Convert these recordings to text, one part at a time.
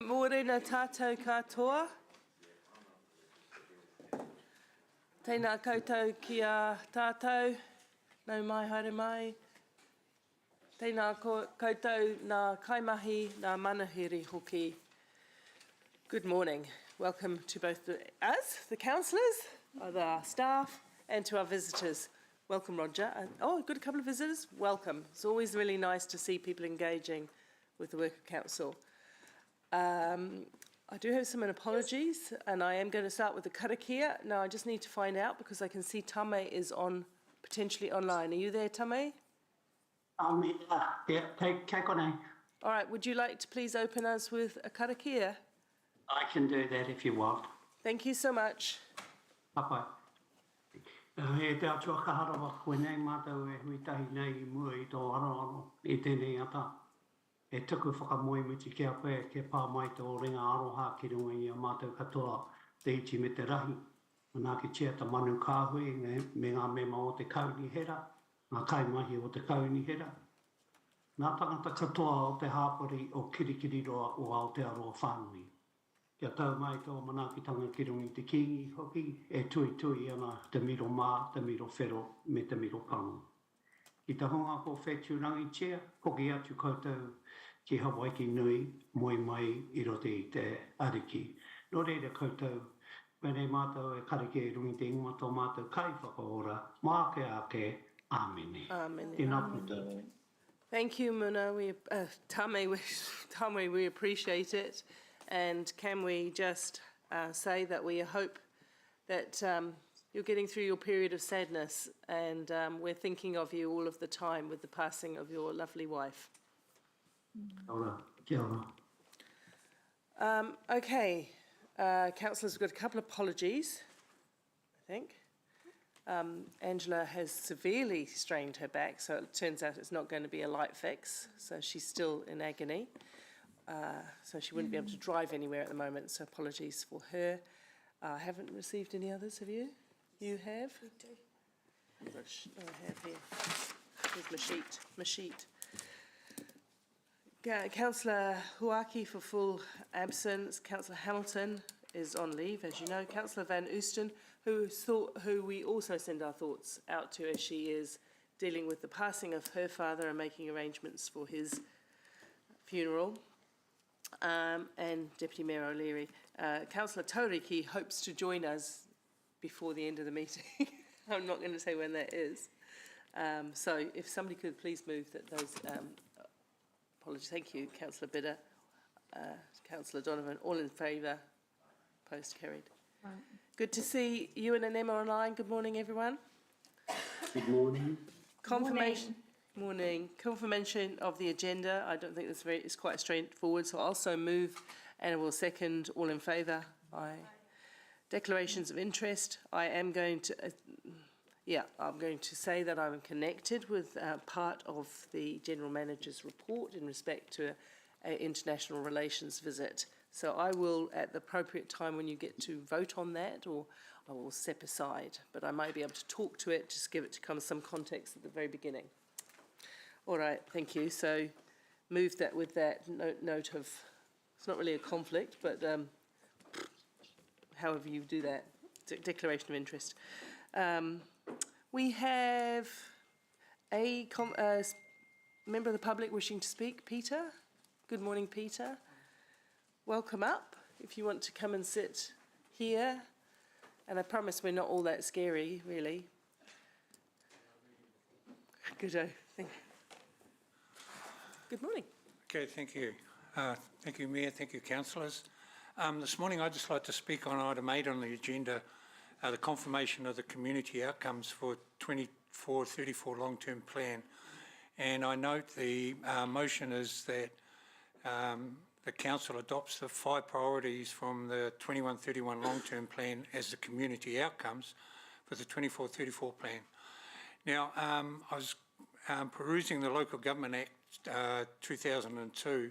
Morena tātou katoa. Tēnā koutou ki a tātou, nau mai haere mai. Tēnā koutou nā kaimahi, nā manahiri hoki. Good morning. Welcome to both us, the councillors, our staff, and to our visitors. Welcome, Roger. Oh, got a couple of visitors? Welcome. It's always really nice to see people engaging with the work of council. I do have some apologies, and I am going to start with the karakia. Now, I just need to find out because I can see Tame is potentially online. Are you there, Tame? Yeah, kei konei. All right, would you like to please open us with a karakia? I can do that if you want. Thank you so much. Papai. He te atua kaharawa koe nei mātou e hui tahi nei I mua I tō aroano I tēnei ata. E tuku whakamoemuti kia koe ke pā mai tō ringa aroha ki runga I a mātou katoa te iti me te rahi. Nā ki tia ta manu kāhui me ngā mema o te kauni hera, ngā kaimahi o te kauni hera. Nā tangata katoa o te hāpori o kirikiri roa o Aotearoa whānui. Kia tau mai tō manaakitanga ki rungi te kingi hoki, e tui ana te miro mā, te miro whero, me te miro kango. I te honga ko whetūrangi tia, hoki atu koutou ki Hawaii nui, moi mai I rote I te ariki. Nō reira koutou, mene mātou e karike I rungi te ingoa tō mātou kai whakaora, māke ake, āmene. Amen. Tēnā puta. Thank you, Muna. Tame, we appreciate it. And can we just say that we hope that you're getting through your period of sadness, and we're thinking of you all of the time with the passing of your lovely wife. Kia ora. Okay, councillors, we've got a couple of apologies, I think. Angela has severely strained her back, so it turns out it's not going to be a light fix, so she's still in agony. So she wouldn't be able to drive anywhere at the moment, so apologies for her. I haven't received any others, have you? You have? We do. I have here. Here's my sheet. Councillor Huaki for full absence. Councillor Hamilton is on leave, as you know. Councillor Van Oosten, who we also send our thoughts out to as she is dealing with the passing of her father and making arrangements for his funeral. And Deputy Mayor O'Leary. Councillor Tauriki hopes to join us before the end of the meeting. I'm not going to say when that is. So if somebody could please move that those apologies. Thank you, Councillor Bidder, Councillor Donovan, all in favour. Opposed, carried. Right. Good to see you and Emma online. Good morning, everyone. Good morning. Confirmation. Morning. Confirmation of the agenda. I don't think it's quite straightforward, so I'll also move and will second. All in favour? Aye. Declarations of interest. I am going to, I'm going to say that I'm connected with part of the General Manager's report in respect to an international relations visit. So I will, at the appropriate time when you get to vote on that, or I will step aside, but I might be able to talk to it, just give it some context at the very beginning. All right, thank you. So move that with that note of, it's not really a conflict, but however you do that, declaration of interest. We have a member of the public wishing to speak. Peter. Good morning, Peter. Welcome up if you want to come and sit here. And I promise we're not all that scary, really. Good-o. Thank you. Good morning. Okay, thank you. Thank you, Mayor. Thank you, councillors. This morning I'd just like to speak on item 8 on the agenda, the confirmation of the community outcomes for 24-34 long-term plan. And I note the motion is that the council adopts the 5 priorities from the 21-31 long-term plan as the community outcomes for the 24-34 plan. Now, I was perusing the Local Government Act 2002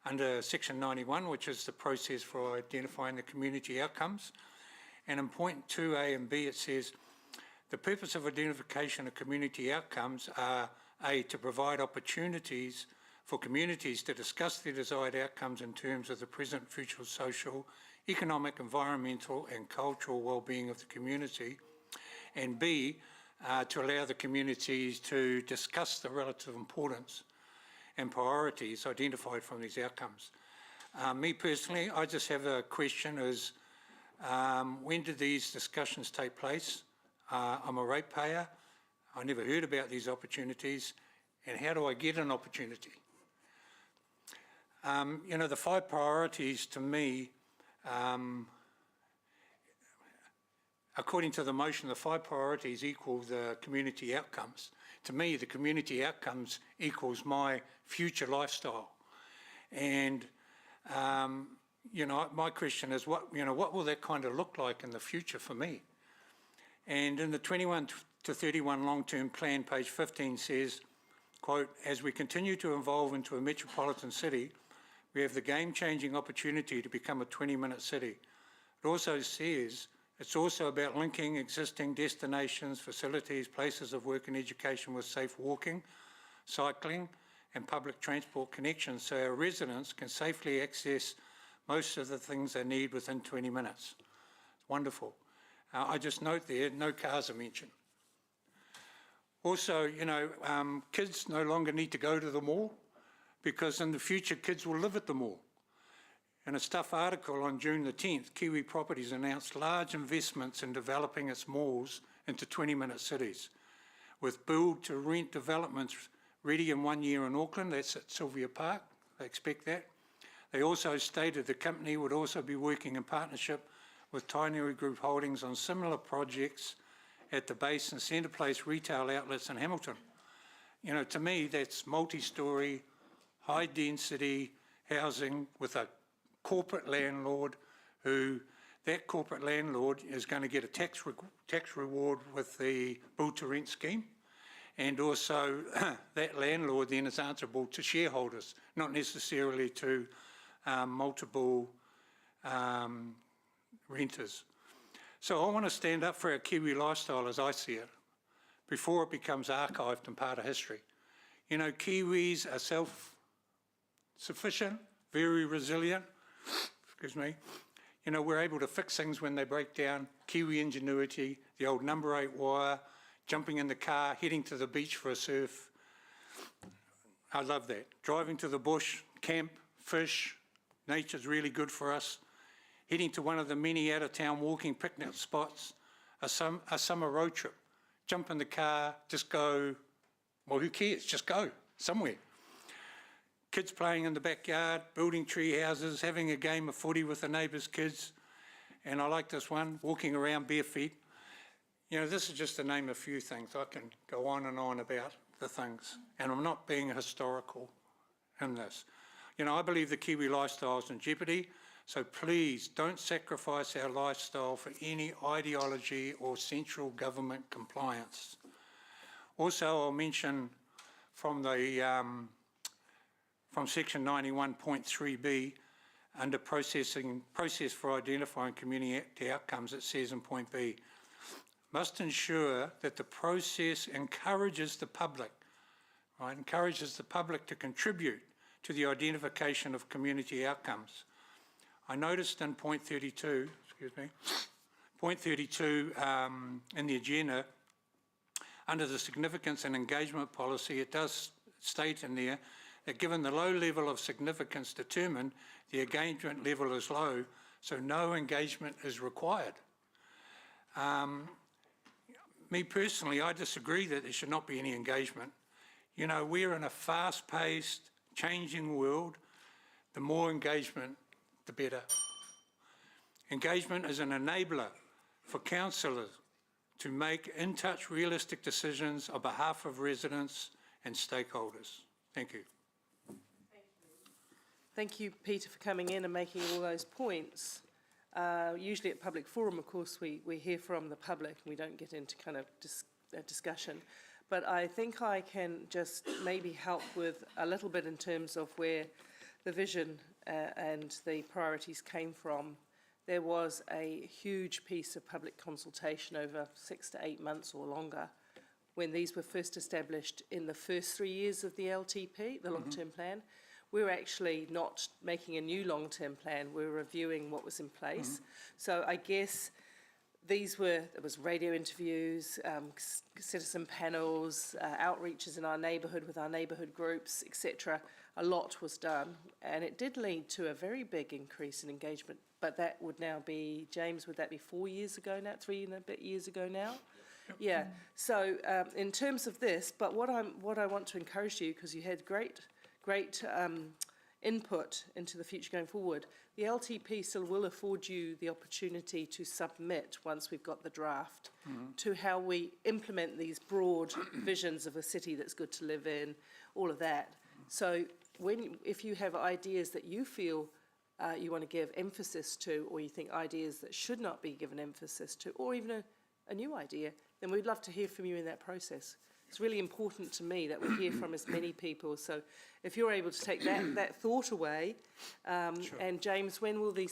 under section 91, which is the process for identifying the community outcomes. And in point 2A and B, it says, the purpose of identification of community outcomes are A, to provide opportunities for communities to discuss their desired outcomes in terms of the present, future social, economic, environmental and cultural well-being of the community, and B, to allow the communities to discuss the relative importance and priorities identified from these outcomes. Me personally, I just have a question is, when did these discussions take place? I'm a ratepayer. I never heard about these opportunities, and how do I get an opportunity? You know, the 5 priorities to me, according to the motion, the 5 priorities equal the community outcomes. To me, the community outcomes equals my future lifestyle. And, you know, my question is, what will that kind of look like in the future for me? And in the 21 to 31 long-term plan, page 15 says, quote, as we continue to evolve into a metropolitan city, we have the game-changing opportunity to become a 20-minute city. It also says it's also about linking existing destinations, facilities, places of work and education with safe walking, cycling and public transport connections so our residents can safely access most of the things they need within 20 minutes. It's wonderful. I just note there, no cars are mentioned. Also, you know, kids no longer need to go to the mall because in the future kids will live at the mall. In a Stuff article on June the 10th, Kiwi Properties announced large investments in developing its malls into 20-minute cities, with build-to-rent developments ready in 1 year in Auckland. That's at Sylvia Park. They expect that. They also stated the company would also be working in partnership with Tainui Group Holdings on similar projects at the base and Centre Place retail outlets in Hamilton. You know, to me, that's multi-storey, high-density housing with a corporate landlord who, that corporate landlord is going to get a tax reward with the build-to-rent scheme. And also that landlord then is answerable to shareholders, not necessarily to multiple renters. So I want to stand up for our Kiwi lifestyle as I see it, before it becomes archived and part of history. You know, Kiwis are self-sufficient, very resilient, excuse me. You know, we're able to fix things when they break down. Kiwi ingenuity, the old number 8 wire, jumping in the car, heading to the beach for a surf. I love that. Driving to the bush, camp, fish, nature's really good for us. Heading to one of the many out-of-town walking picnic spots, a summer road trip. Jump in the car, just go, well, who cares? Just go somewhere. Kids playing in the backyard, building tree houses, having a game of footy with the neighbours' kids. And I like this one, walking around bare feet. You know, this is just to name a few things. I can go on and on about the things. And I'm not being historical in this. You know, I believe the Kiwi lifestyle is in jeopardy. So please don't sacrifice our lifestyle for any ideology or central government compliance. Also, I'll mention from the from section 91.3b under process for identifying community outcomes, it says in point B, must ensure that the process encourages the public, right? Encourages the public to contribute to the identification of community outcomes. I noticed in point 32, excuse me, point 32 in the agenda, under the significance and engagement policy, it does state in there that given the low level of significance determined, the engagement level is low, so no engagement is required. Me personally, I disagree that there should not be any engagement. You know, we're in a fast-paced, changing world. The more engagement, the better. Engagement is an enabler for councillors to make in-touch, realistic decisions on behalf of residents and stakeholders. Thank you. Thank you, Peter, for coming in and making all those points. Usually at Public Forum, of course, we hear from the public and we don't get into kind of discussion. But I think I can just maybe help with a little bit in terms of where the vision and the priorities came from. There was a huge piece of public consultation over 6 to 8 months or longer, when these were first established in the first 3 years of the LTP, the long-term plan. We're actually not making a new long-term plan, we're reviewing what was in place. So I guess there was radio interviews, citizen panels, outreaches in our neighbourhood with our neighbourhood groups, etc. A lot was done, and it did lead to a very big increase in engagement. But that would now be, James, would that be 4 years ago now, 3 and a bit years ago now? Yeah. So in terms of this, but what I want to encourage you, because you had great input into the future going forward, the LTP still will afford you the opportunity to submit, once we've got the draft, to how we implement these broad visions of a city that's good to live in, all of that. So if you have ideas that you feel you want to give emphasis to, or you think ideas that should not be given emphasis to, or even a new idea, then we'd love to hear from you in that process. It's really important to me that we hear from as many people. So if you're able to take that thought away, Sure. and James, when will the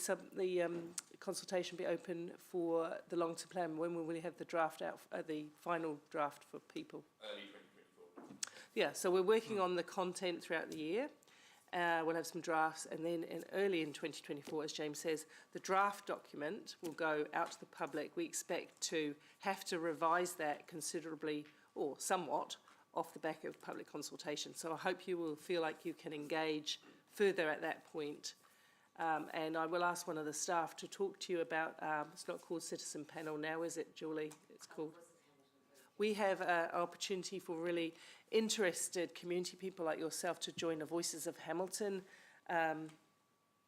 consultation be open for the long-term plan? When will we have the draft out, the final draft for people? Early 2024. Yeah, so we're working on the content throughout the year. We'll have some drafts, and then early in 2024, as James says, the draft document will go out to the public. We expect to have to revise that considerably, or somewhat, off the back of public consultation. So I hope you will feel like you can engage further at that point. And I will ask one of the staff to talk to you about, it's not called Citizen Panel now, is it, Julie? It's called. We have an opportunity for really interested community people like yourself to join the Voices of Hamilton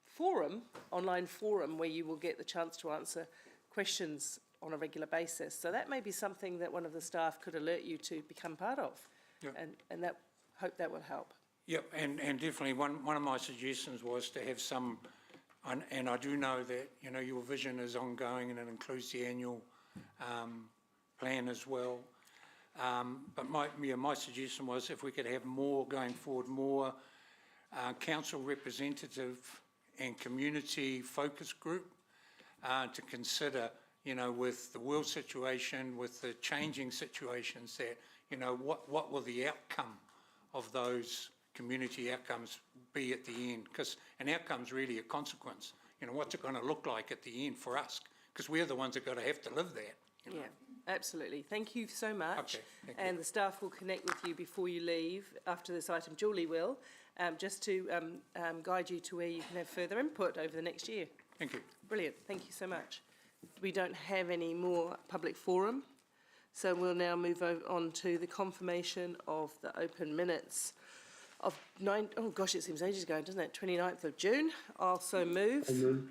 forum, online forum, where you will get the chance to answer questions on a regular basis. So that may be something that one of the staff could alert you to become part of. Yep. And that, hope that will help. Yep, and definitely one of my suggestions was to have some, and I do know that, you know, your vision is ongoing and it includes the annual plan as well. But my suggestion was if we could have more going forward, more council representative and community focus group to consider, you know, with the world situation, with the changing situations, that, you know, what will the outcome of those community outcomes be at the end? Because an outcome's really a consequence. You know, what's it going to look like at the end for us? Because we're the ones that got to have to live that. You know? Yeah, absolutely. Thank you so much. Okay, thank you. And the staff will connect with you before you leave after this item. Julie will, just to guide you to where you can have further input over the next year. Thank you. Brilliant. Thank you so much. We don't have any more public forum, so we'll now move on to the confirmation of the open minutes of it seems ages ago, doesn't it? 29th of June. I'll so move.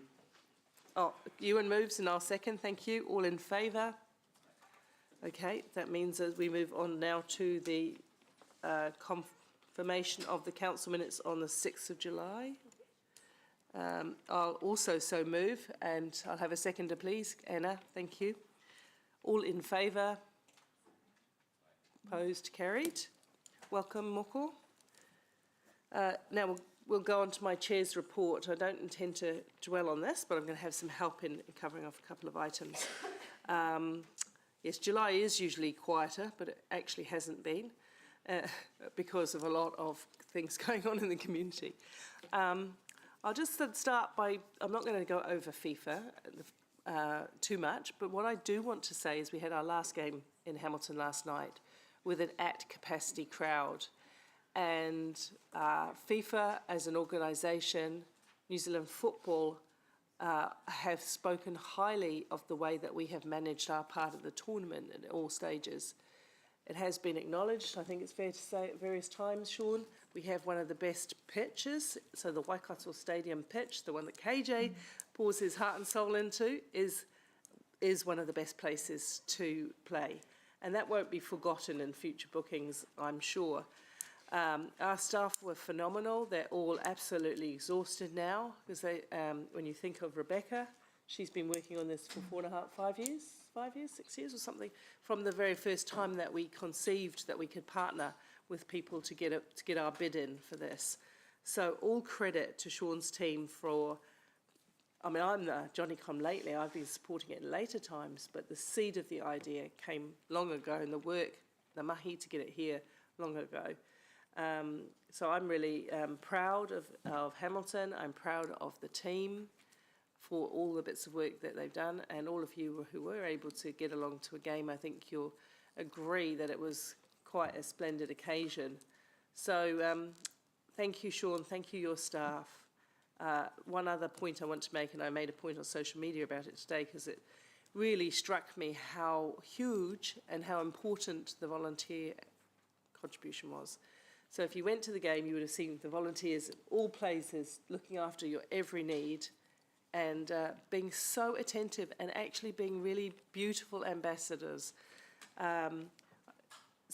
Oh, Ewan moves and I'll second. Thank you. All in favour? Okay, that means as we move on now to the confirmation of the council minutes on the 6th of July. I'll also so move, and I'll have a seconder, please. Anna, thank you. All in favour? Opposed? Carried. Welcome, Moko. Now we'll go on to my chair's report. I don't intend to dwell on this, but I'm going to have some help in covering off a couple of items. Yes, July is usually quieter, but it actually hasn't been because of a lot of things going on in the community. I'll just start by, I'm not going to go over FIFA too much, but what I do want to say is we had our last game in Hamilton last night with an at-capacity crowd. And FIFA as an organisation, New Zealand Football, have spoken highly of the way that we have managed our part of the tournament at all stages. It has been acknowledged, I think it's fair to say at various times, Sean, we have one of the best pitches. So the Waikato Stadium pitch, the one that KJ pours his heart and soul into, is one of the best places to play. And that won't be forgotten in future bookings, I'm sure. Our staff were phenomenal. They're all absolutely exhausted now because when you think of Rebecca, she's been working on this for 5 years, 6 years or something, from the very first time that we conceived that we could partner with people to get our bid in for this. So all credit to Sean's team for, I mean, I'm the Johnny-come lately. I've been supporting it in later times, but the seed of the idea came long ago, and the the mahi to get it here long ago. So I'm really proud of Hamilton. I'm proud of the team for all the bits of work that they've done, and all of you who were able to get along to a game. I think you'll agree that it was quite a splendid occasion. So thank you, Sean. Thank you, your staff. One other point I want to make, and I made a point on social media about it today, because it really struck me how huge and how important the volunteer contribution was. So if you went to the game, you would have seen the volunteers at all places looking after your every need, and being so attentive and actually being really beautiful ambassadors. A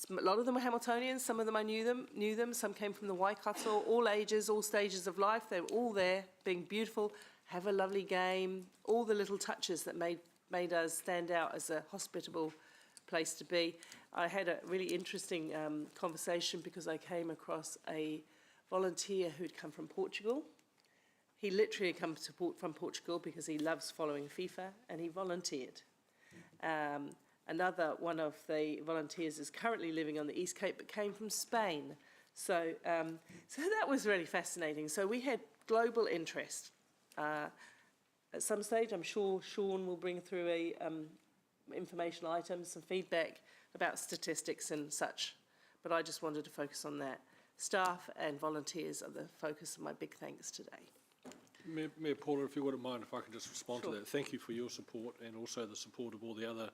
lot of them were Hamiltonians, some of them I knew them, some came from the Waikato, all ages, all stages of life. They were all there, being beautiful, have a lovely game, all the little touches that made us stand out as a hospitable place to be. I had a really interesting conversation because I came across a volunteer who'd come from Portugal. He literally had come from Portugal because he loves following FIFA, and he volunteered. Another one of the volunteers is currently living on the East Cape, but came from Spain. So that was really fascinating. So we had global interest. At some stage, I'm sure Sean will bring through informational items, some feedback about statistics and such. But I just wanted to focus on that. Staff and volunteers are the focus of my big thanks today. Mayor Paula, if you wouldn't mind, if I could just respond Sure. to that. Thank you for your support, and also the support of all the other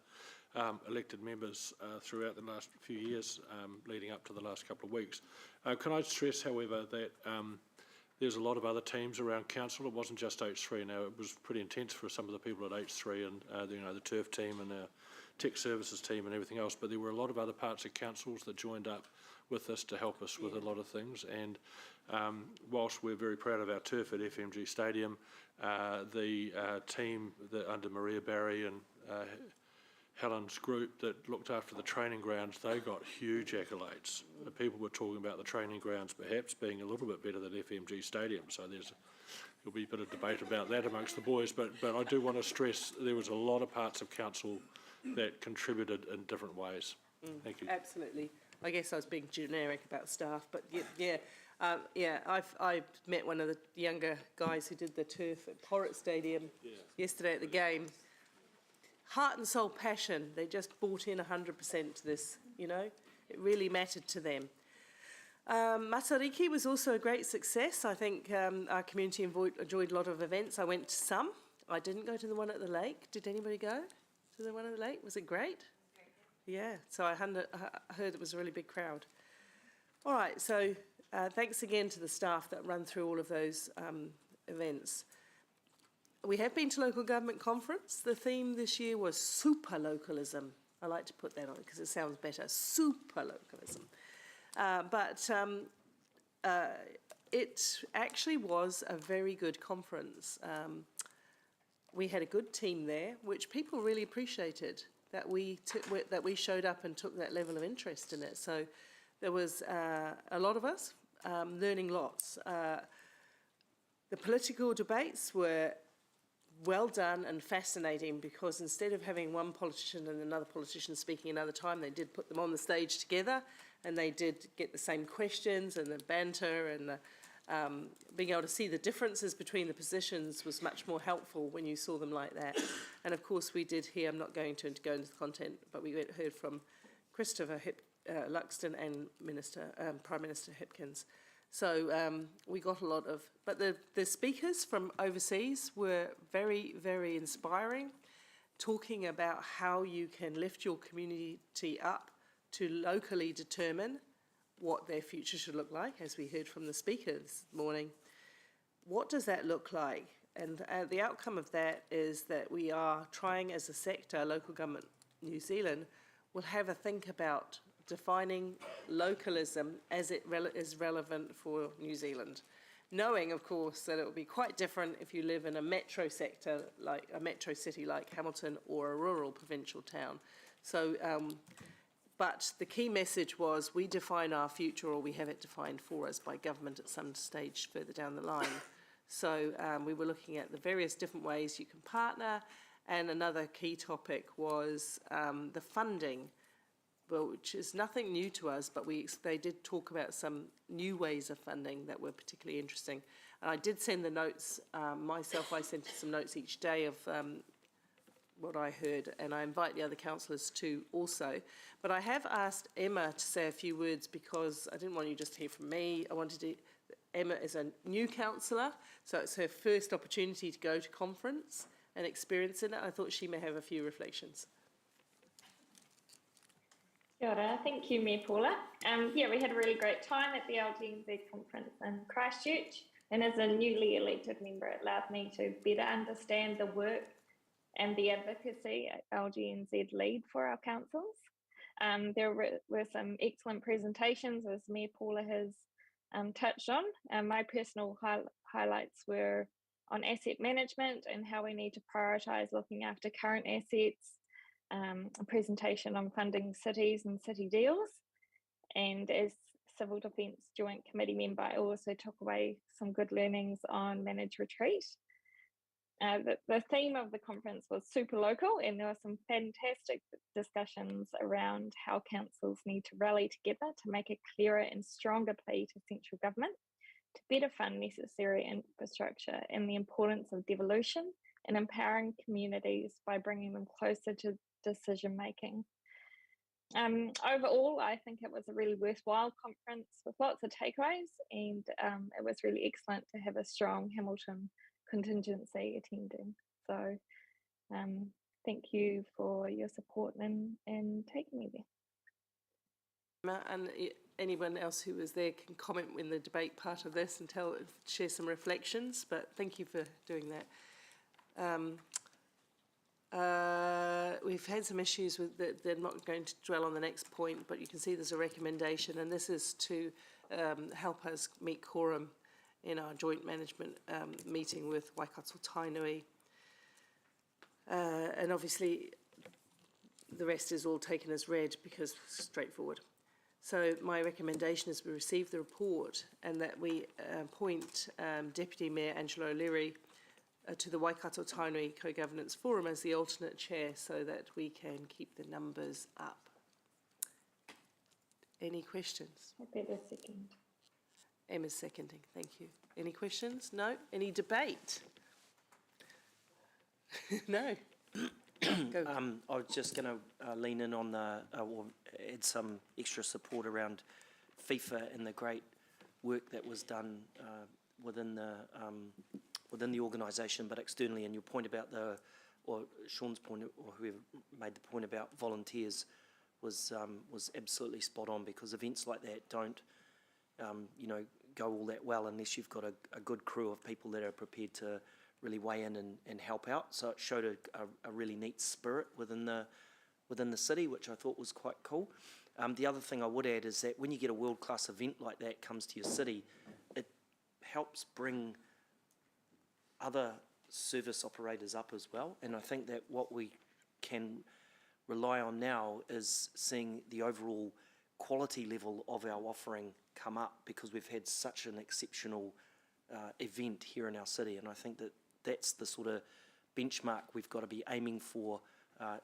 elected members throughout the last few years, leading up to the last couple of weeks. Can I stress, however, that there's a lot of other teams around council. It wasn't just H3. Now, it was pretty intense for some of the people at H3 and the turf team and our tech services team and everything else, but there were a lot of other parts of councils that joined up with us to help us with a lot of things. And whilst we're very proud of our turf at FMG Stadium, the team under Maria Barry and Helen's group that looked after the training grounds, they got huge accolades. People were talking about the training grounds perhaps being a little bit better than FMG Stadium, so there'll be a bit of debate about that amongst the boys, but I do want to stress there was a lot of parts of council that contributed in different ways. Thank you. Absolutely. I guess I was being generic about staff, but yeah, I've met one of the younger guys who did the turf at Porritt Stadium yesterday at the game. Heart and soul passion. They just bought in 100% to this, you know. It really mattered to them. Matariki was also a great success. I think our community enjoyed a lot of events. I went to some. I didn't go to the one at the lake. Did anybody go to the one at the lake? Was it great? Yeah, so I heard it was a really big crowd. All right, so thanks again to the staff that run through all of those events. We have been to local government conference. The theme this year was super localism. I like to put that on because it sounds better, super localism. But it actually was a very good conference. We had a good team there, which people really appreciated, that we showed up and took that level of interest in it. So there was a lot of us learning lots. The political debates were well done and fascinating, because instead of having one politician and another politician speaking another time, they did put them on the stage together, and they did get the same questions, and the banter and the being able to see the differences between the positions was much more helpful when you saw them like that. And of course we did hear, I'm not going to go into the content, but we heard from Christopher Luxton and Prime Minister Hipkins. So we got a lot of, but the speakers from overseas were very, very inspiring, talking about how you can lift your community up to locally determine what their future should look like, as we heard from the speaker this morning. What does that look like? And the outcome of that is that we are trying as a sector, local government New Zealand, will have a think about defining localism as it is relevant for New Zealand. Knowing, of course, that it will be quite different if you live in a metro sector, like a metro city like Hamilton, or a rural provincial town. So, but the key message was we define our future, or we have it defined for us by government at some stage further down the line. So we were looking at the various different ways you can partner, and another key topic was the funding. which is nothing new to us, but they did talk about some new ways of funding that were particularly interesting. And I did send the notes myself. I sent some notes each day of what I heard, and I invite the other councillors to also. But I have asked Emma to say a few words because I didn't want you just to hear from me. I wanted to. Emma is a new councillor, so it's her first opportunity to go to conference and experience it. I thought she may have a few reflections. Kia ora. Thank you, Mayor Paula. Yeah, we had a really great time at the LGNZ conference in Christchurch, and as a newly elected member, it allowed me to better understand the work and the advocacy LGNZ lead for our councils. There were some excellent presentations, as Mayor Paula has touched on. My personal highlights were on asset management and how we need to prioritise looking after current assets, a presentation on funding cities and city deals. And as Civil Defence Joint Committee member, I also took away some good learnings on managed retreat. The theme of the conference was super local, and there were some fantastic discussions around how councils need to rally together to make a clearer and stronger plea to central government to better fund necessary infrastructure, and the importance of devolution and empowering communities by bringing them closer to decision making. Overall, I think it was a really worthwhile conference with lots of takeaways, and it was really excellent to have a strong Hamilton contingency attending. So thank you for your support and taking me there. And anyone else who was there can comment in the debate part of this and share some reflections, but thank you for doing that. We've had some issues with that. They're not going to dwell on the next point, but you can see there's a recommendation, and this is to help us meet quorum in our joint management meeting with Waikato Tainui. And obviously the rest is all taken as read because it's straightforward. So my recommendation is we receive the report and that we appoint Deputy Mayor Angela O'Leary to the Waikato Tainui Co-Governance Forum as the alternate chair so that we can keep the numbers up. Any questions? Happy to second. Emma's seconding, thank you. Any questions? No? Any debate? No? Go. I was just going to lean in on or add some extra support around FIFA and the great work that was done within the organisation, but externally. And your point about or Sean's point, or whoever made the point about volunteers, was absolutely spot on, because events like that don't, go all that well unless you've got a good crew of people that are prepared to really weigh in and help out. So it showed a really neat spirit within the city, which I thought was quite cool. The other thing I would add is that when you get a world-class event like that comes to your city, it helps bring other service operators up as well. And I think that what we can rely on now is seeing the overall quality level of our offering come up, because we've had such an exceptional event here in our city. And I think that that's the sort of benchmark we've got to be aiming for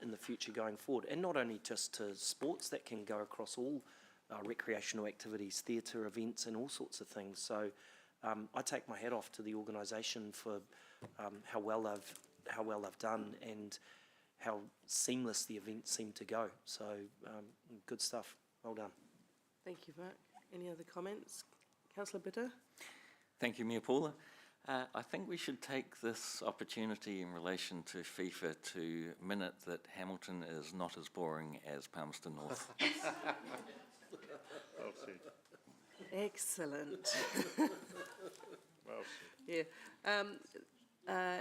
in the future going forward. And not only just to sports, that can go across all recreational activities, theatre events and all sorts of things. So I take my hat off to the organisation for how well they've done and how seamless the event seemed to go. So good stuff. Well done. Thank you, Mark. Any other comments? Councillor Bitter? Thank you, Mayor Paula. I think we should take this opportunity in relation to FIFA to minute that Hamilton is not as boring as Palmerston North. Well said. Excellent. Well said. Yeah.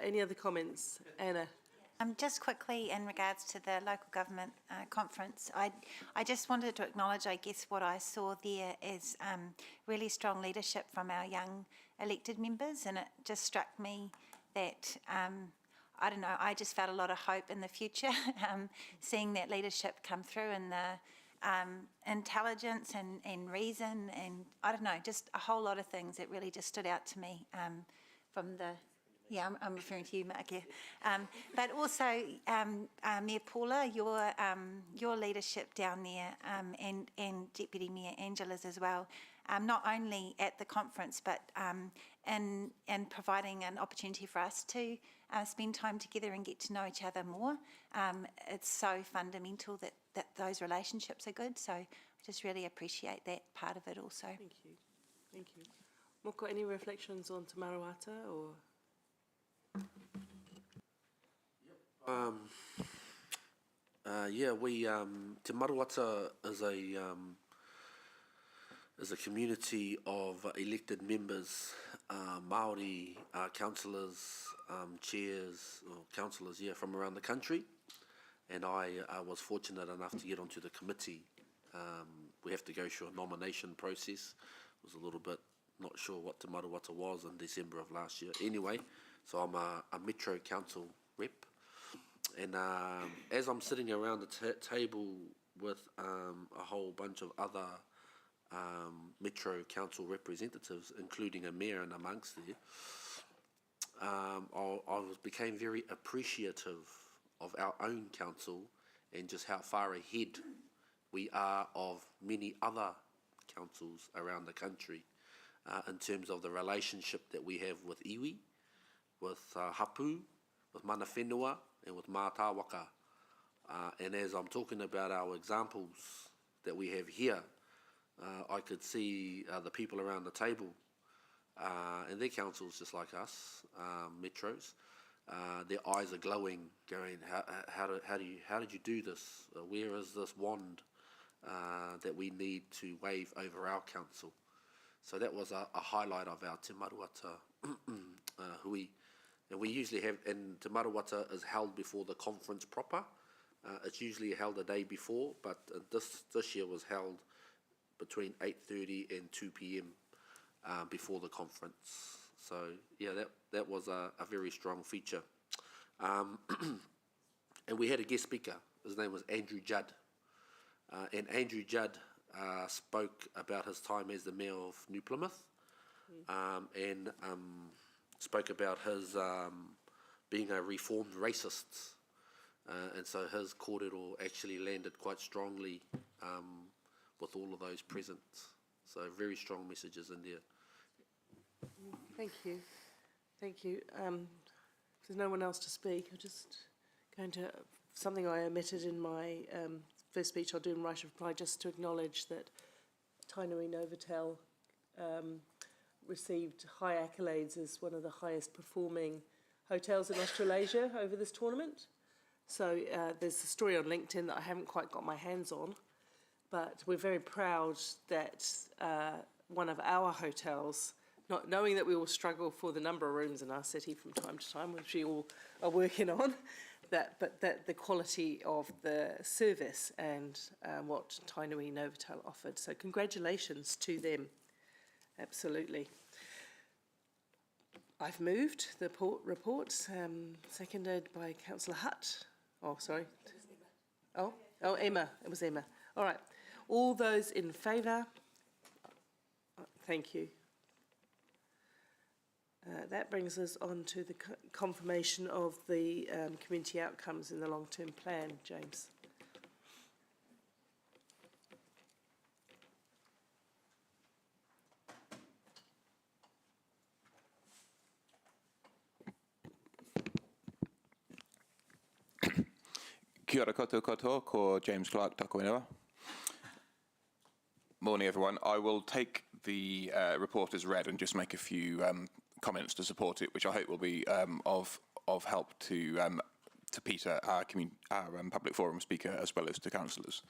Any other comments? Anna? Just quickly, in regards to the local government conference, I just wanted to acknowledge, I guess, what I saw there is really strong leadership from our young elected members, and it just struck me that, I don't know, I just felt a lot of hope in the future, seeing that leadership come through, and the intelligence and reason, and I don't know, just a whole lot of things that really just stood out to me from the Yeah, I'm referring to you, Mark, yeah. But also, Mayor Paula, your leadership down there, and Deputy Mayor Angela's as well, not only at the conference, but in providing an opportunity for us to spend time together and get to know each other more. It's so fundamental that those relationships are good, so I just really appreciate that part of it also. Thank you. Thank you. Moko, any reflections on Te Maruata or? Te Maruata is a community of elected members, Māori councillors, chairs, or councillors, from around the country. And I was fortunate enough to get onto the committee. We have to go through a nomination process. I was a little bit not sure what Te Maruata was in December of last year. Anyway, so I'm a Metro Council rep. And as I'm sitting around the table with a whole bunch of other Metro Council representatives, including a mayor and amongst there, I became very appreciative of our own council and just how far ahead we are of many other councils around the country in terms of the relationship that we have with iwi, with hapu, with mana whenua, and with mātāwaka. And as I'm talking about our examples that we have here, I could see the people around the table and their councils just like us, metros. Their eyes are glowing, going, how did you do this? Where is this wand that we need to wave over our council? So that was a highlight of our Te Maruata hui. And we usually have, and Te Maruata is held before the conference proper. It's usually held a day before, but this year was held between 8:30 and 2 p.m. Before the conference. So yeah, that was a very strong feature. And we had a guest speaker. His name was Andrew Judd. And Andrew Judd spoke about his time as the mayor of New Plymouth, and spoke about his being a reformed racist. And so his kōrero actually landed quite strongly with all of those present. So very strong messages in there. Thank you. Thank you. If there's no one else to speak, I'm just going to, something I omitted in my first speech, I'll do in right of reply, just to acknowledge that Tainui Novotel received high accolades as one of the highest performing hotels in Australasia over this tournament. So there's a story on LinkedIn that I haven't quite got my hands on, but we're very proud that one of our hotels, not knowing that we all struggle for the number of rooms in our city from time to time, which we all are working on, but the quality of the service and what Tainui Novotel offered. So congratulations to them. Absolutely. I've moved the report, seconded by Councillor Hutt. Oh, sorry. Oh, Emma. It was Emma. All right. All those in favour? Thank you. That brings us on to the confirmation of the community outcomes in the long-term plan, James. Kia ora koutou katoa, ko James Clark, tako ingoa. Morning, everyone. I will take the report as read and just make a few comments to support it, which I hope will be of help to Peter, our public forum speaker, as well as to councillors.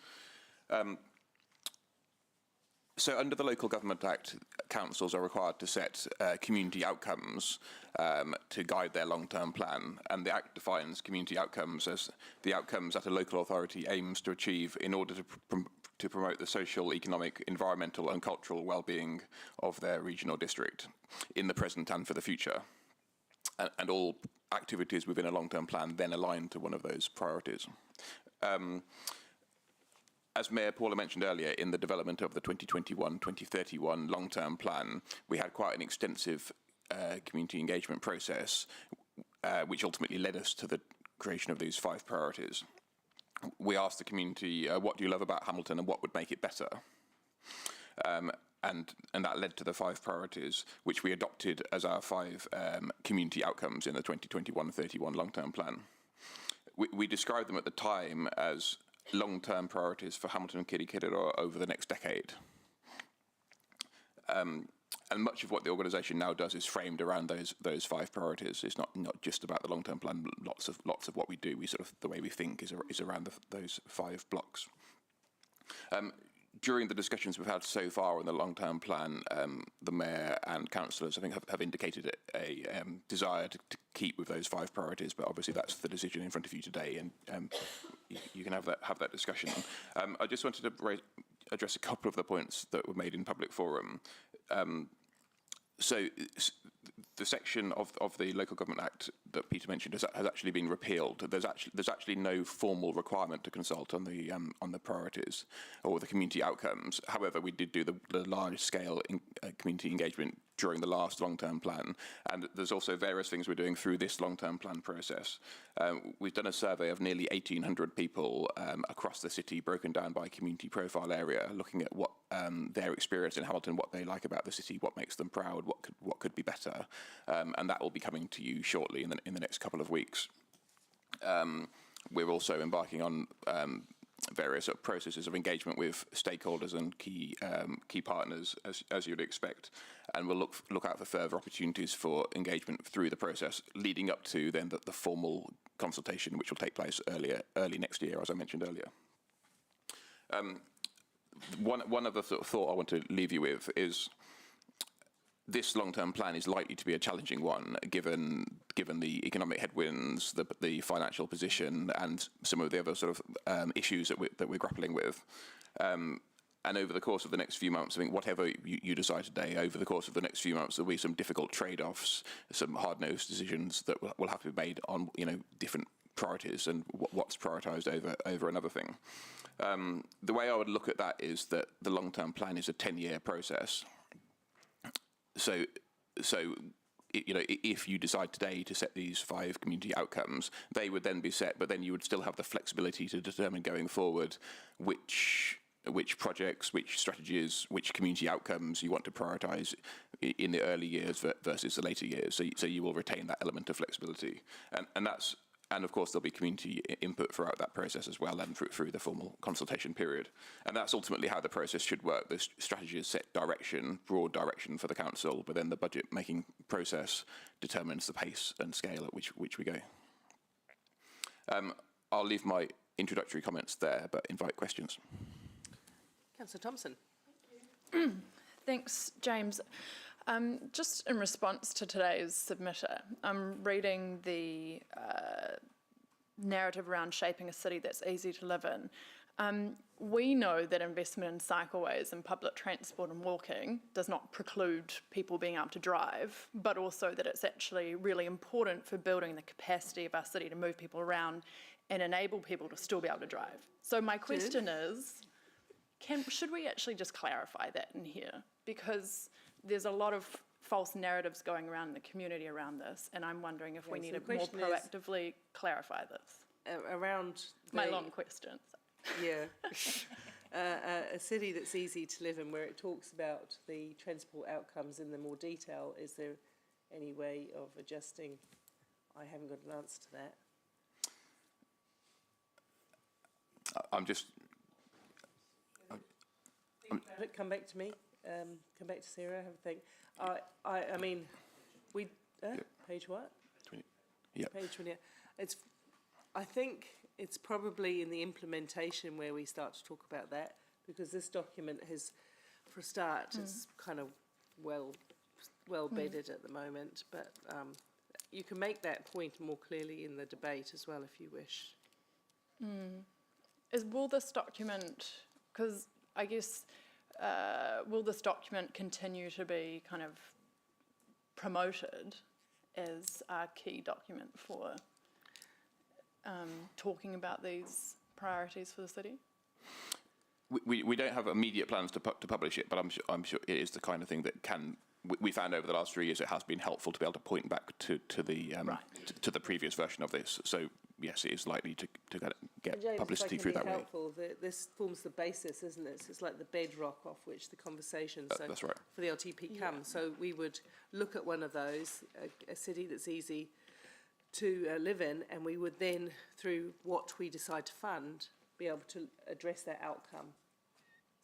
So under the Local Government Act, councils are required to set community outcomes to guide their long-term plan, and the Act defines community outcomes as the outcomes that a local authority aims to achieve in order to promote the social, economic, environmental and cultural well-being of their region or district in the present and for the future. And all activities within a long-term plan then align to one of those priorities. As Mayor Paula mentioned earlier, in the development of the 2021-2031 long-term plan, we had quite an extensive community engagement process, which ultimately led us to the creation of these 5 priorities. We asked the community, what do you love about Hamilton and what would make it better? And that led to the 5 priorities, which we adopted as our 5 community outcomes in the 2021-31 long-term plan. We described them at the time as long-term priorities for Hamilton and Kirikirira over the next decade. And much of what the organisation now does is framed around those 5 priorities. It's not just about the long-term plan. Lots of what we do, the way we think is around those 5 blocks. During the discussions we've had so far on the long-term plan, the Mayor and councillors, I think, have indicated a desire to keep with those 5 priorities, but obviously that's the decision in front of you today, and you can have that discussion. I just wanted to address a couple of the points that were made in public forum. So the section of the Local Government Act that Peter mentioned has actually been repealed. There's actually no formal requirement to consult on the priorities or the community outcomes. However, we did do the large scale community engagement during the last long-term plan, and there's also various things we're doing through this long-term plan process. We've done a survey of nearly 1,800 people across the city, broken down by community profile area, looking at what their experience in Hamilton, what they like about the city, what makes them proud, what could be better, and that will be coming to you shortly in the next couple of weeks. We're also embarking on various processes of engagement with stakeholders and key partners, as you'd expect, and we'll look out for further opportunities for engagement through the process, leading up to then the formal consultation, which will take place early next year, as I mentioned earlier. One other thought I want to leave you with is this long-term plan is likely to be a challenging one, given the economic headwinds, the financial position, and some of the other sort of issues that we're grappling with. And over the course of the next few months, I think whatever you decide today, over the course of the next few months, there'll be some difficult trade-offs, some hard-nosed decisions that will have to be made on different priorities and what's prioritised over another thing. The way I would look at that is that the long-term plan is a 10-year process. So if you decide today to set these 5 community outcomes, they would then be set, but then you would still have the flexibility to determine going forward which projects, which strategies, which community outcomes you want to prioritise in the early years versus the later years. So you will retain that element of flexibility, and of course there'll be community input throughout that process as well, and through the formal consultation period. And that's ultimately how the process should work. The strategy is set broad direction for the council, but then the budget making process determines the pace and scale at which we go. I'll leave my introductory comments there, but invite questions. Councillor Thompson. Thanks, James. Just in response to today's submitter, I'm reading the narrative around shaping a city that's easy to live in. We know that investment in cycleways and public transport and walking does not preclude people being able to drive, but also that it's actually really important for building the capacity of our city to move people around and enable people to still be able to drive. So my question is, should we actually just clarify that in here? Because there's a lot of false narratives going around in the community around this, and I'm wondering if we need to more proactively clarify this. My long question. Yeah. A city that's easy to live in, where it talks about the transport outcomes in the more detail, is there any way of adjusting? I haven't got an answer to that. Come back to me. Come back to Sarah. Have a think. I mean, page what? 20. Yeah. Page 20. I think it's probably in the implementation where we start to talk about that, because this document has, for a start, is kind of well bedded at the moment. But you can make that point more clearly in the debate as well, if you wish. Will this document, because I guess, will this document continue to be kind of promoted as a key document for talking about these priorities for the city? We don't have immediate plans to publish it, but I'm sure it is the kind of thing that can we found over the last 3 years it has been helpful to be able to point back to the to the previous version of this. So yes, it is likely to get James, publicity if I through can that be way. helpful, this forms the basis, isn't it? So it's like the bedrock off which the conversation That's right. for the LTP comes. So we would look at one of those, a city that's easy to live in, and we would then, through what we decide to fund, be able to address that outcome.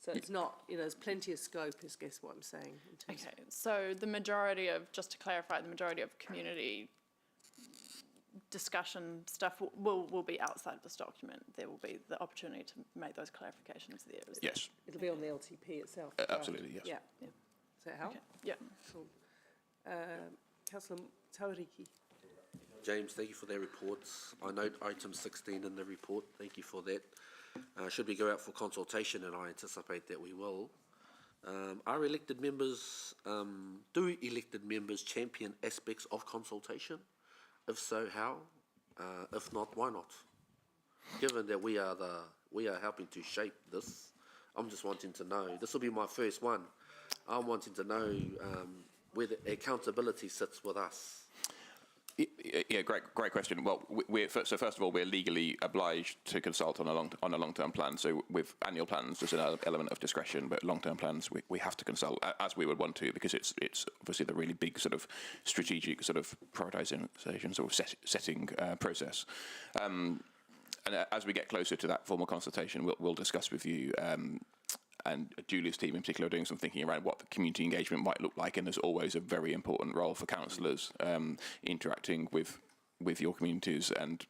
So it's not, there's plenty of scope, is guess what I'm saying. In terms Okay, so the majority of, just to clarify, the majority of community discussion stuff will be outside of this document. There will be the opportunity to make those clarifications there. Yes, It'll be on the LTP itself. absolutely, yes. Yeah. Does that help? Okay. Yeah. Cool. Councillor Tauriki. James, thank you for their reports. I note item 16 in the report. Thank you for that. Should we go out for consultation, and I anticipate that we will, are elected members, do elected members champion aspects of consultation? If so, how? If not, why not? Given that we are helping to shape this, I'm just wanting to know, this will be my first one, I'm wanting to know where the accountability sits with us. Yeah, great question. Well, so first of all, we're legally obliged to consult on a long-term plan. So with annual plans, there's an element of discretion, but long-term plans we have to consult, as we would want to, because it's obviously the really big sort of strategic sort of prioritisation sort of setting process. And as we get closer to that formal consultation, we'll discuss with you. And Julie's team in particular are doing some thinking around what the community engagement might look like, and there's always a very important role for councillors interacting with your communities and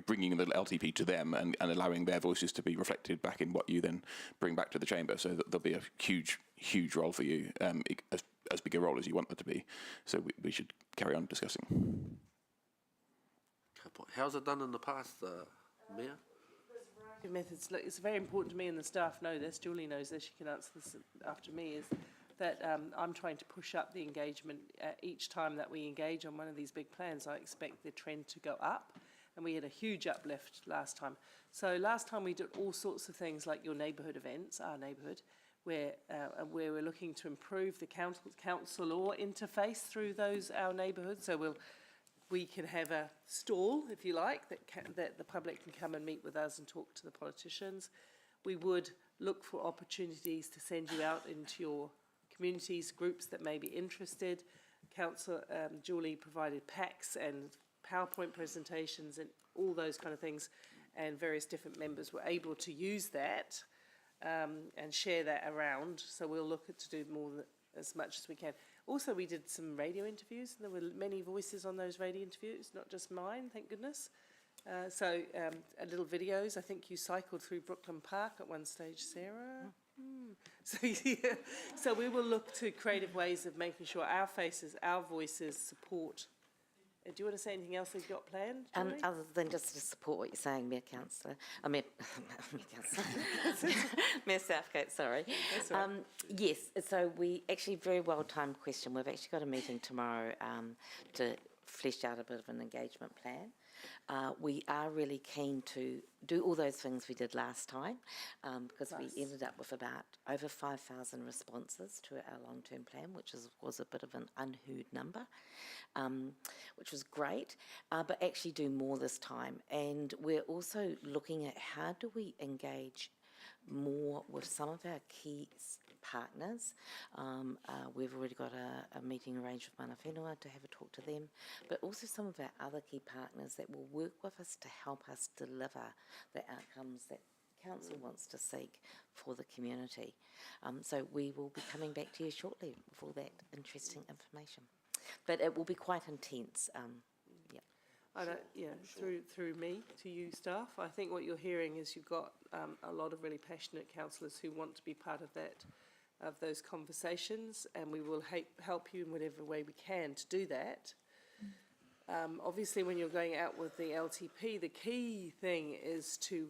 bringing the LTP to them and allowing their voices to be reflected back in what you then bring back to the chamber. So there'll be a huge role for you, as big a role as you want there to be. So we should carry on discussing. How's it done in the past, Mayor? Methods. Look, it's very important to me, and the staff know this. Julie knows this. She can answer this after me. Is that I'm trying to push up the engagement each time that we engage on one of these big plans. I expect the trend to go up, and we had a huge uplift last time. So last time we did all sorts of things like your neighbourhood events, our neighbourhood, where we're looking to improve the council or interface through those our neighbourhoods. So we can have a stall, if you like, that the public can come and meet with us and talk to the politicians. We would look for opportunities to send you out into your communities, groups that may be interested. Councillor Julie provided packs and PowerPoint presentations and all those kind of things, and various different members were able to use that and share that around. So we'll look at to do more as much as we can. Also, we did some radio interviews, and there were many voices on those radio interviews, not just mine, thank goodness. So little videos. I think you cycled through Brooklyn Park at one stage, Sarah. So, yeah. So we will look to creative ways of making sure our faces, our voices support. Do you want to say anything else you've got planned, Julie? Other than just to support what you're saying, Mayor Southgate, sorry. That's right. Yes, so we actually, very well timed question. We've actually got a meeting tomorrow to flesh out a bit of an engagement plan. We are really keen to do all those things we did last time because we ended up with about over 5,000 responses to our long-term plan, which was a bit of an unheard number, which was great, but actually do more this time. And we're also looking at how do we engage more with some of our key partners. We've already got a meeting arranged with Mana Whenua to have a talk to them, but also some of our other key partners that will work with us to help us deliver the outcomes that Council wants to seek for the community. So we will be coming back to you shortly with all that interesting information. But it will be quite intense. Through me to you staff. I think what you're hearing is you've got a lot of really passionate councillors who want to be part of those conversations, and we will help you in whatever way we can to do that. Obviously, when you're going out with the LTP, the key thing is to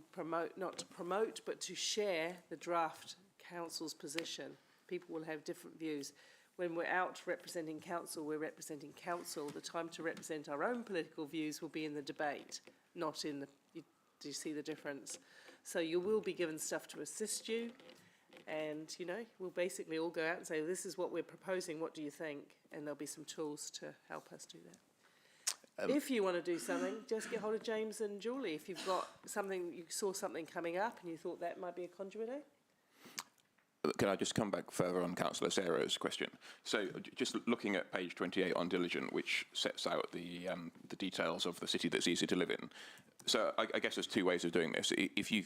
not to promote, but to share the draft council's position. People will have different views. When we're out representing council, we're representing council. The time to represent our own political views will be in the debate, not in the... Do you see the difference? So you will be given stuff to assist you. And, you know, we'll basically all go out and say, this is what we're proposing, what do you think? And there'll be some tools to help us do that. If you want to do something, just get hold of James and Julie. If you've got something, you saw something coming up and you thought that might be a contributor. Can I just come back further on Councillor Sarah's question? So just looking at page 28 on Diligent, which sets out the details of the city that's easy to live in. So I guess there's two ways of doing this. If you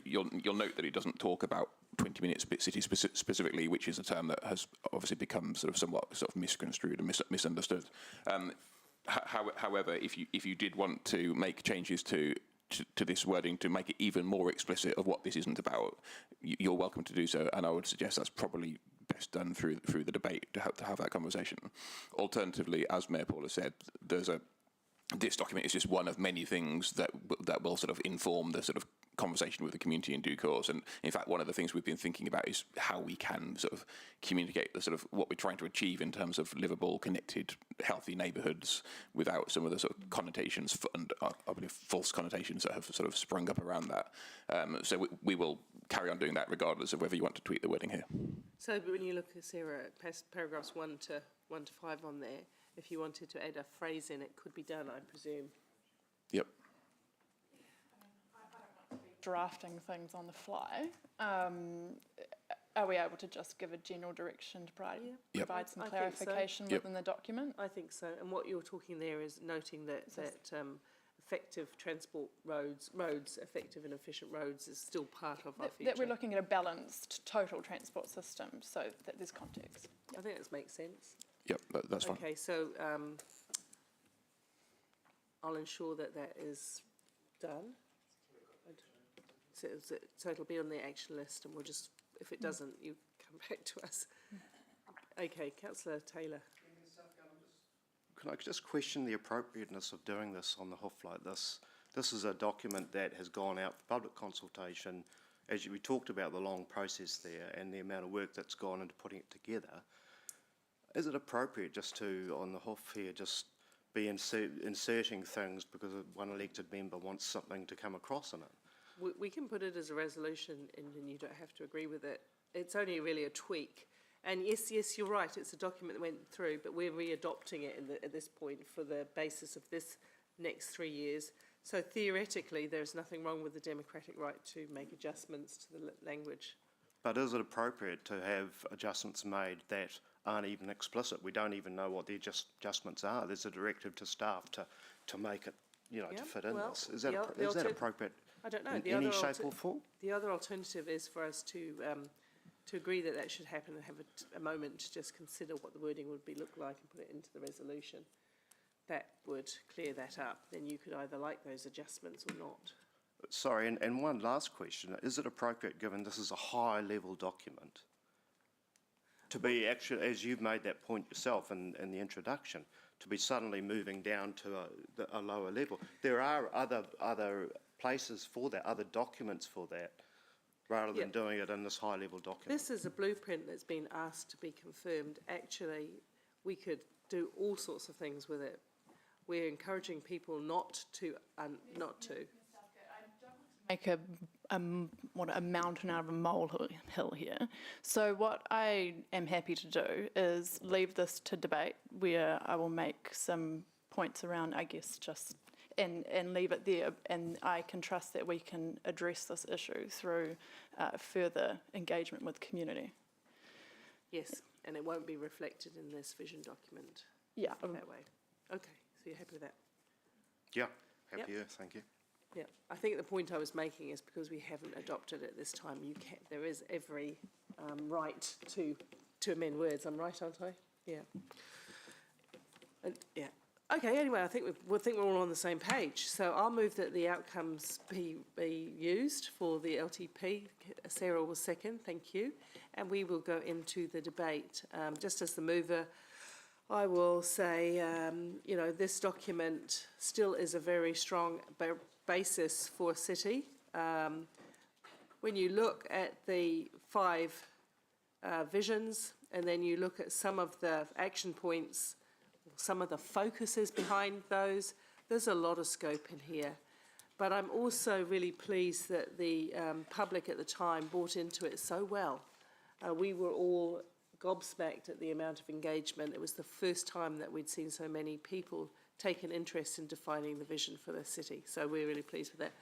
you'll note that it doesn't talk about 20-minute city specifically, which is a term that has obviously become somewhat misconstrued and misunderstood. However, if you did want to make changes to this wording to make it even more explicit of what this isn't about, you're welcome to do so, and I would suggest that's probably best done through the debate to have that conversation. Alternatively, as Mayor Paula said, this document is just one of many things that will sort of inform the sort of conversation with the community in due course. And in fact, one of the things we've been thinking about is how we can sort of communicate the sort of what we're trying to achieve in terms of livable, connected, healthy neighbourhoods without some of the sort of connotations and I believe false connotations that have sort of sprung up around that. So we will carry on doing that regardless of whether you want to tweak the wording here. So when you look at Sarah, paragraphs 1 to 5 on there, if you wanted to add a phrase in, it could be done, I presume. Yep. Drafting things on the fly. Are we able to just give a general direction to provide some I clarification think so. within the document? I think so. And what you're talking there is noting that effective transport roads, effective and efficient roads is still part of our future. That we're looking at a balanced total transport system, so that there's context. I think that makes sense. Yep, that's fine. Okay, so I'll ensure that is done. So it'll be on the action list, and we'll just, if it doesn't, you come back to us. Okay, Councillor Taylor. Can I just question the appropriateness of doing this on the hoof like this? This is a document that has gone out for public consultation. As we talked about the long process there and the amount of work that's gone into putting it together. Is it appropriate just to, on the hoof here, just be inserting things because one elected member wants something to come across in it? We can put it as a resolution and you don't have to agree with it. It's only really a tweak. And yes, you're right, it's a document that went through, but we're re-adopting it at this point for the basis of this next 3 years. So theoretically, there's nothing wrong with the democratic right to make adjustments to the language. But is it appropriate to have adjustments made that aren't even explicit? We don't even know what the adjustments are. There's a directive to staff to make it, to fit in this. Is that appropriate? I don't know. In any shape or form? The other alternative is for us to agree that should happen and have a moment to just consider what the wording would look like and put it into the resolution. That would clear that up. Then you could either like those adjustments or not. Sorry, and one last question. Is it appropriate, given this is a high-level document, to be actually, as you've made that point yourself in the introduction, to be suddenly moving down to a lower level? There are other places for that, other documents for that, rather than doing it in this high-level document. This is a blueprint that's been asked to be confirmed. Actually, we could do all sorts of things with it. We're encouraging people not to. Make a mountain out of a molehill here. So what I am happy to do is leave this to debate, where I will make some points around, I guess, just and leave it there. And I can trust that we can address this issue through further engagement with community. Yes, and it won't be reflected in this vision document. Yeah. That way. Okay, so you're happy with that? Yeah, happy, thank you. Yeah, I think the point I was making is because we haven't adopted it this time, there is every right to amend words. I'm right, aren't I? Yeah. And, yeah. Okay, anyway, I think we're all on the same page. So I'll move that the outcomes be used for the LTP. Sarah will second, thank you. And we will go into the debate. Just as the mover, I will say, this document still is a very strong basis for a city. When you look at the 5 visions and then you look at some of the action points, some of the focuses behind those, there's a lot of scope in here. But I'm also really pleased that the public at the time bought into it so well. We were all gobsmacked at the amount of engagement. It was the first time that we'd seen so many people take an interest in defining the vision for the city. So we're really pleased with that.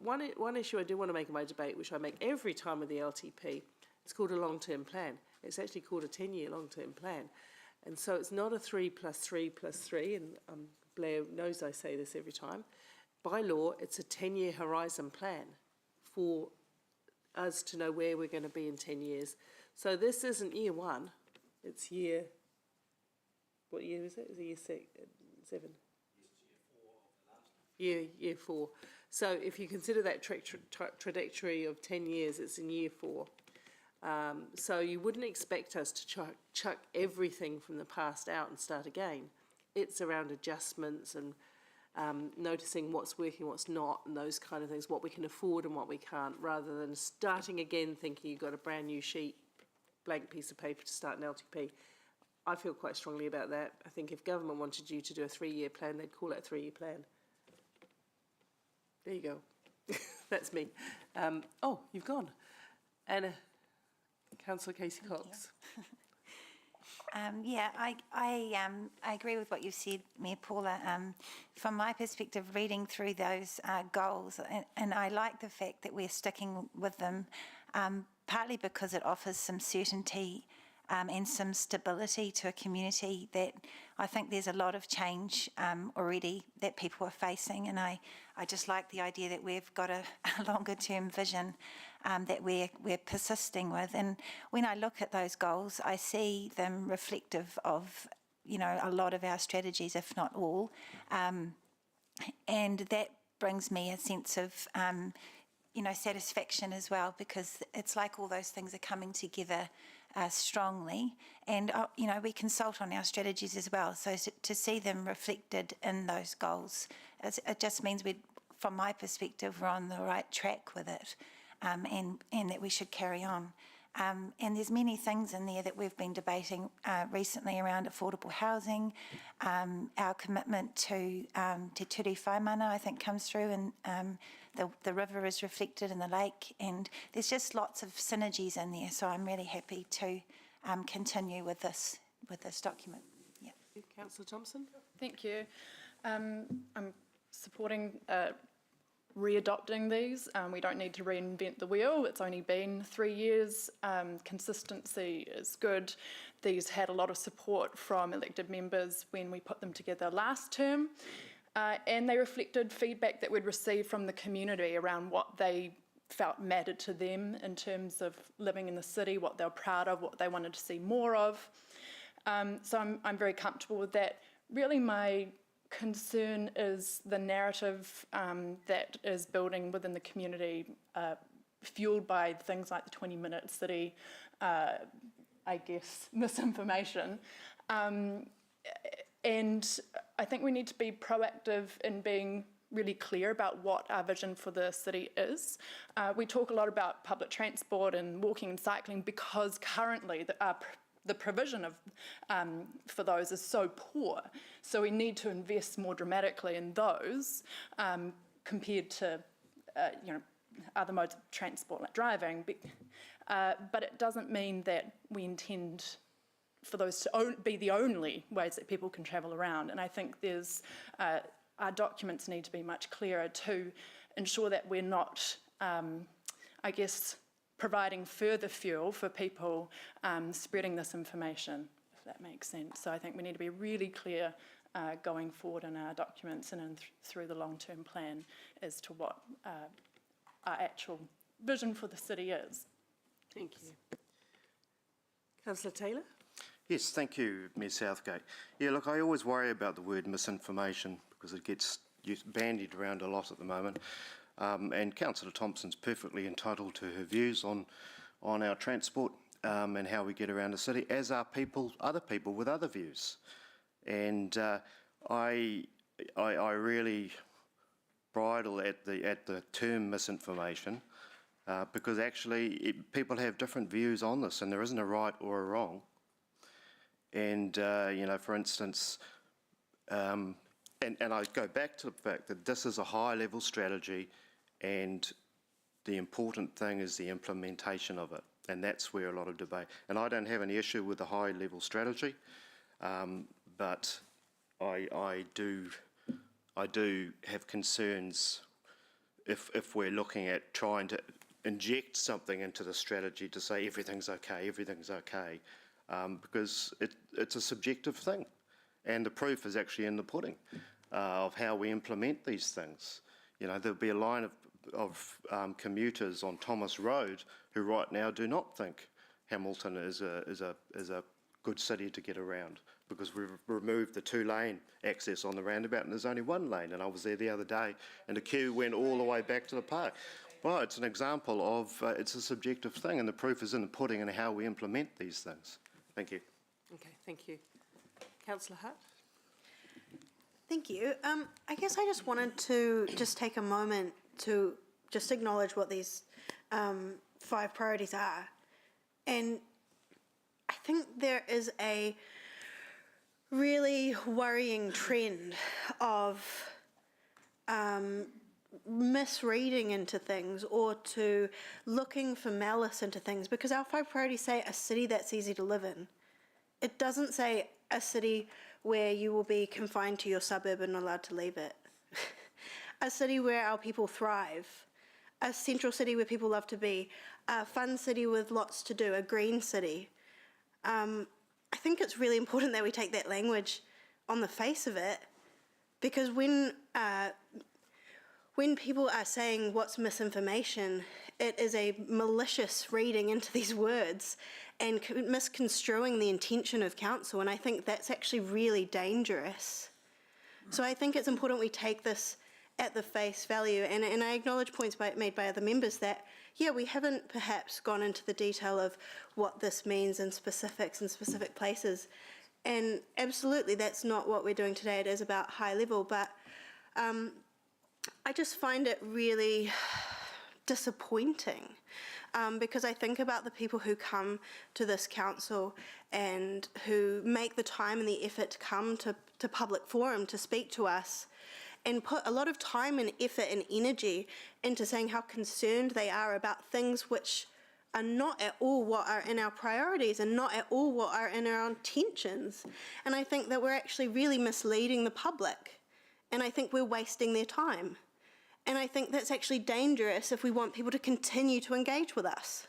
One issue I do want to make in my debate, which I make every time with the LTP, it's called a long-term plan. It's actually called a 10-year long-term plan. And so it's not a 3 + 3 + 3, and Blair knows I say this every time. By law, it's a 10-year horizon plan for us to know where we're going to be in 10 years. So this isn't year one, it's year, what year is it? Is it year 7? Year 4. So if you consider that trajectory of 10 years, it's in year 4. So you wouldn't expect us to chuck everything from the past out and start again. It's around adjustments and noticing what's working, what's not, and those kind of things, what we can afford and what we can't, rather than starting again thinking you've got a brand new sheet, blank piece of paper to start an LTP. I feel quite strongly about that. I think if government wanted you to do a 3-year plan, they'd call it a 3-year plan. There you go. That's me. Oh, you've gone. Anna, Councillor Casey Cox. Yeah, I agree with what you said, Mayor Paula. From my perspective, reading through those goals, and I like the fact that we're sticking with them, partly because it offers some certainty and some stability to a community that I think there's a lot of change already that people are facing, and I just like the idea that we've got a longer term vision that we're persisting with. And when I look at those goals, I see them reflective of, you know, a lot of our strategies, if not all, and that brings me a sense of you know, satisfaction as well, because it's like all those things are coming together strongly, and you know, we consult on our strategies as well, so to see them reflected in those goals, it just means we, from my perspective, we're on the right track with it, and that we should carry on. And there's many things in there that we've been debating recently around affordable housing. Our commitment to Te Ture Whaimana, I think, comes through, and the river is reflected in the lake, and there's just lots of synergies in there. So I'm really happy to continue with this document. Yeah. Councillor Thompson. Thank you. I'm supporting readopting these. We don't need to reinvent the wheel. It's only been 3 years. Consistency is good. These had a lot of support from elected members when we put them together last term. And they reflected feedback that we'd received from the community around what they felt mattered to them in terms of living in the city, what they were proud of, what they wanted to see more of. So I'm very comfortable with that. Really, my concern is the narrative that is building within the community, fueled by things like the 20-minute city, I guess, misinformation. And I think we need to be proactive in being really clear about what our vision for the city is. We talk a lot about public transport and walking and cycling because currently the provision of for those is so poor. So we need to invest more dramatically in those compared to you know, other modes of transport like driving. But it doesn't mean that we intend for those to be the only ways that people can travel around. And I think there's our documents need to be much clearer to ensure that we're not, I guess, providing further fuel for people spreading this information, if that makes sense. So I think we need to be really clear going forward in our documents and through the long-term plan as to what our actual vision for the city is. Thank you. Councillor Taylor. Yes, thank you, Ms Southgate. Yeah, look, I always worry about the word misinformation because it gets bandied around a lot at the moment. And Councillor Thompson's perfectly entitled to her views on our transport and how we get around the city, as are other people with other views. And I really bridle at the term misinformation because actually people have different views on this, and there isn't a right or a wrong. And you know, for instance, and I go back to the fact that this is a high-level strategy, and the important thing is the implementation of it. And that's where a lot of debate, and I don't have any issue with the high-level strategy, but I do have concerns if we're looking at trying to inject something into the strategy to say everything's okay, because it's a subjective thing, and the proof is actually in the pudding of how we implement these things. You know, there'll be a line of commuters on Thomas Road who right now do not think Hamilton is a good city to get around, because we've removed the 2-lane access on the roundabout and there's only 1 lane. And I was there the other day and the queue went all the way back to the park. Well, it's an example of it's a subjective thing, and the proof is in the pudding and how we implement these things. Thank you. Okay, thank you. Councillor Hart? Thank you. I guess I just wanted to just take a moment to just acknowledge what these 5 priorities are. And I think there is a really worrying trend of misreading into things, or to looking for malice into things, because our 5 priorities say a city that's easy to live in. It doesn't say a city where you will be confined to your suburb and not allowed to leave it. A city where our people thrive. A central city where people love to be. A fun city with lots to do. A green city. I think it's really important that we take that language on the face of it, because when people are saying what's misinformation, it is a malicious reading into these words and misconstruing the intention of council, and I think that's actually really dangerous. So I think it's important we take this at the face value, and I acknowledge points made by other members that, yeah, we haven't perhaps gone into the detail of what this means in specifics in specific places, and absolutely that's not what we're doing today. It is about high level, but I just find it really disappointing, because I think about the people who come to this council and who make the time and the effort to come to public forum to speak to us, and put a lot of time and effort and energy into saying how concerned they are about things which are not at all what are in our priorities and not at all what are in our intentions. And I think that we're actually really misleading the public, and I think we're wasting their time. And I think that's actually dangerous if we want people to continue to engage with us.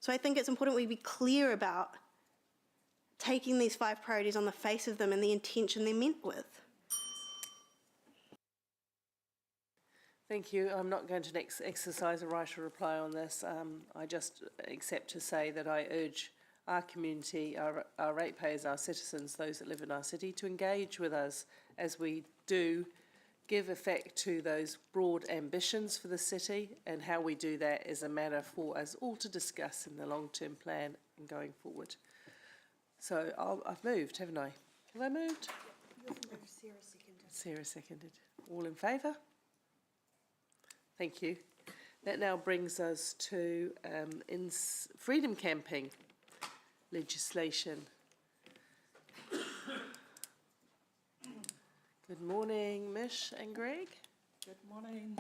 So I think it's important we be clear about taking these 5 priorities on the face of them and the intention they're meant with. Thank you. I'm not going to exercise a right of reply on this. I just accept to say that I urge our community, our ratepayers, our citizens, those that live in our city, to engage with us as we do give effect to those broad ambitions for the city, and how we do that is a matter for us all to discuss in the long-term plan and going forward. So I've moved, haven't I? Have I moved? Sarah seconded. Sarah seconded. All in favour? Thank you. That now brings us to freedom camping legislation. Good morning, Mish and Greg. Good morning.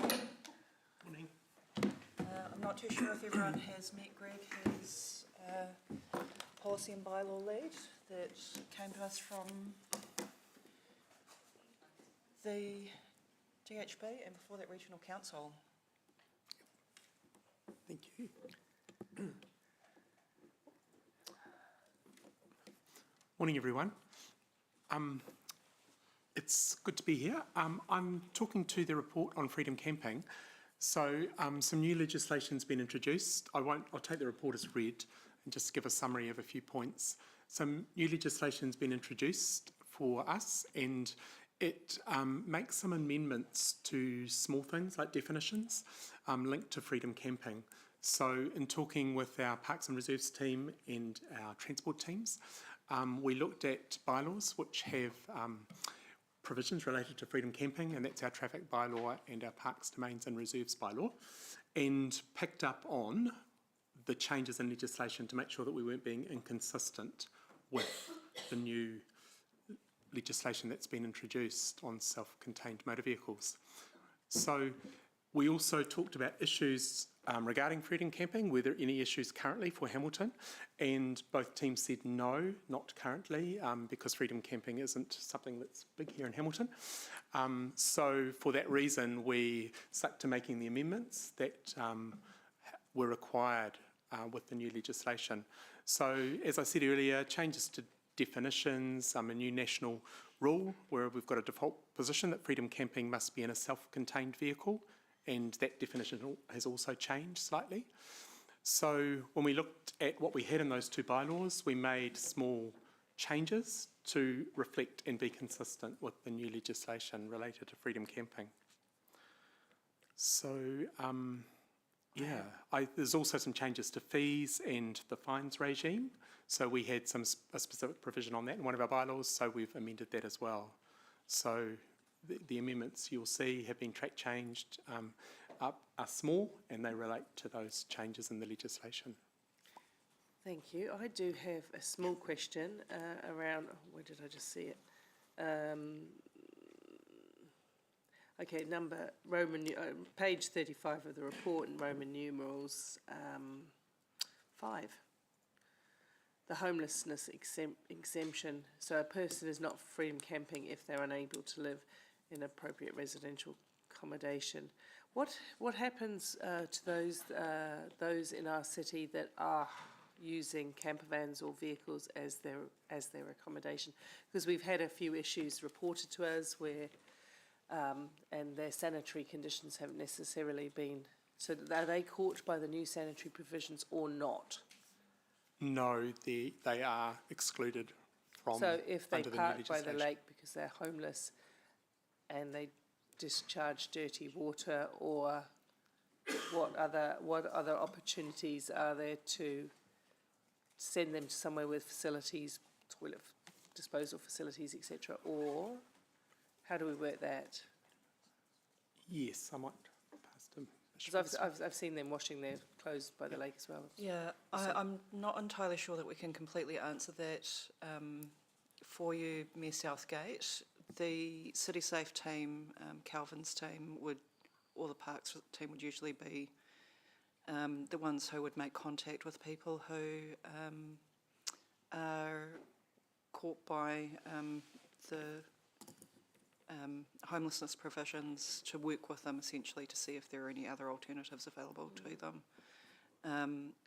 Morning. I'm not too sure if everyone has met Greg, who's policy and bylaw lead that came to us from the GHB and before that Regional Council. Thank you. Morning, everyone. It's good to be here. I'm talking to the report on freedom camping. So some new legislation's been introduced. I'll take the report as read and just give a summary of a few points. Some new legislation's been introduced for us, and it makes some amendments to small things like definitions linked to freedom camping. So in talking with our Parks and Reserves team and our transport teams, we looked at bylaws which have provisions related to freedom camping, and that's our traffic bylaw and our Parks, Domains and Reserves bylaw, and picked up on the changes in legislation to make sure that we weren't being inconsistent with the new legislation that's been introduced on self-contained motor vehicles. So We also talked about issues regarding freedom camping. Were there any issues currently for Hamilton? And both teams said no, not currently, because freedom camping isn't something that's big here in Hamilton. So for that reason, we stuck to making the amendments that were required with the new legislation. So as I said earlier, changes to definitions, a new national rule where we've got a default position that freedom camping must be in a self-contained vehicle, and that definition has also changed slightly. So when we looked at what we had in those two bylaws, we made small changes to reflect and be consistent with the new legislation related to freedom camping. So, there's also some changes to fees and the fines regime. So we had a specific provision on that in one of our bylaws, so we've amended that as well. So the amendments you'll see have been track changed, are small, and they relate to those changes in the legislation. Thank you. I do have a small question around, where did I just see it? Okay, page 35 of the report in Roman numerals 5. The homelessness exemption. So a person is not freedom camping if they're unable to live in appropriate residential accommodation. What happens to those in our city that are using camper vans or vehicles as their accommodation? Because we've had a few issues reported to us where and their sanitary conditions haven't necessarily been. So are they caught by the new sanitary provisions or not? No, they are excluded from. So if they under the new park by the legislation. lake because they're homeless and they discharge dirty water, or what other opportunities are there to send them to somewhere with facilities, toilet disposal facilities, etc., or how do we work that? Yes, I might pass to Because I've seen them washing their clothes by the lake as well. Yeah, I'm not entirely sure that we can completely answer that for you, Mayor Southgate. The City Safe team, Calvin's team, or the Parks team would usually be the ones who would make contact with people who are caught by the homelessness provisions, to work with them essentially to see if there are any other alternatives available to them.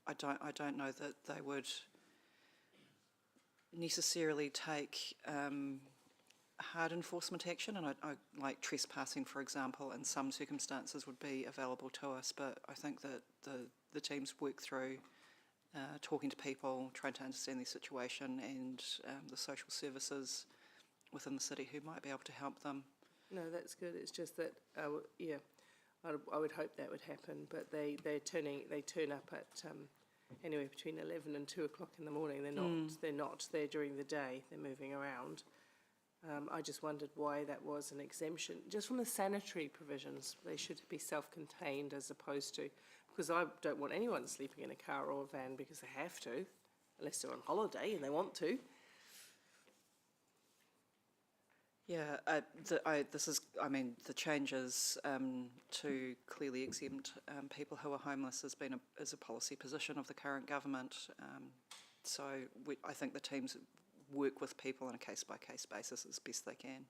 I don't know that they would necessarily take hard enforcement action, and I like trespassing, for example, in some circumstances would be available to us, but I think that the teams work through talking to people, trying to understand their situation, and the social services within the city who might be able to help them. No, that's good. It's just that, I would hope that would happen, but they turn up at anywhere between 11 and 2 o'clock in the morning. They're not there during the day. They're moving around. I just wondered why that was an exemption. Just from the sanitary provisions, they should be self-contained as opposed to, because I don't want anyone sleeping in a car or a van because they have to, unless they're on holiday and they want to. Yeah, the changes to clearly exempt people who are homeless has been a policy position of the current government. So I think the teams work with people on a case-by-case basis as best they can.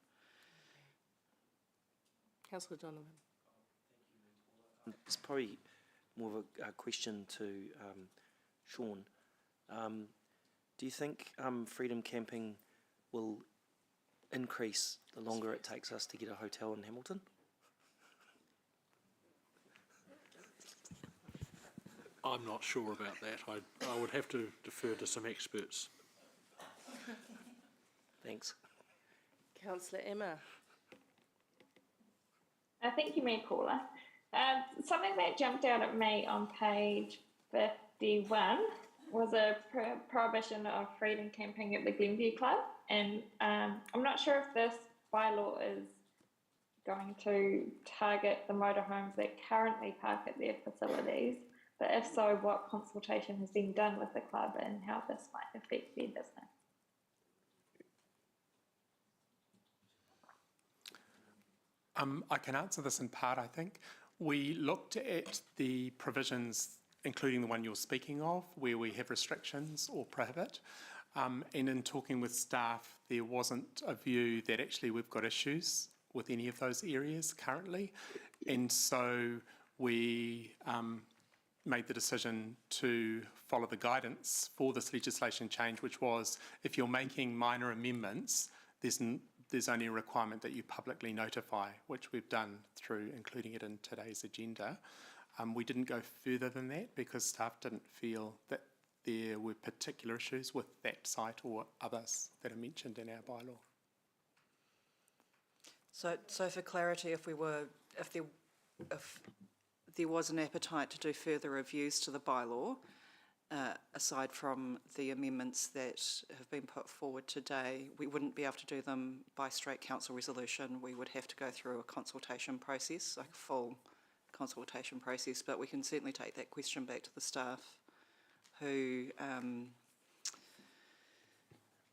Councillor Donovan. It's probably more of a question to Sean. Do you think freedom camping will increase the longer it takes us to get a hotel in Hamilton? I'm not sure about that. I would have to defer to some experts. Thanks. Councillor Emma. Thank you, Mayor Paula. Something that jumped out at me on page 51 was a prohibition of freedom camping at the Glenview Club, and I'm not sure if this bylaw is going to target the motorhomes that currently park at their facilities, but if so, what consultation has been done with the club and how this might affect their business? I can answer this in part, I think. We looked at the provisions, including the one you're speaking of, where we have restrictions or prohibit. And in talking with staff, there wasn't a view that actually we've got issues with any of those areas currently. And so we made the decision to follow the guidance for this legislation change, which was if you're making minor amendments, there's only a requirement that you publicly notify, which we've done through including it in today's agenda. We didn't go further than that because staff didn't feel that there were particular issues with that site or others that are mentioned in our bylaw. So for clarity, if there was an appetite to do further reviews to the bylaw, aside from the amendments that have been put forward today, we wouldn't be able to do them by straight council resolution. We would have to go through a consultation process, like a full consultation process, but we can certainly take that question back to the staff who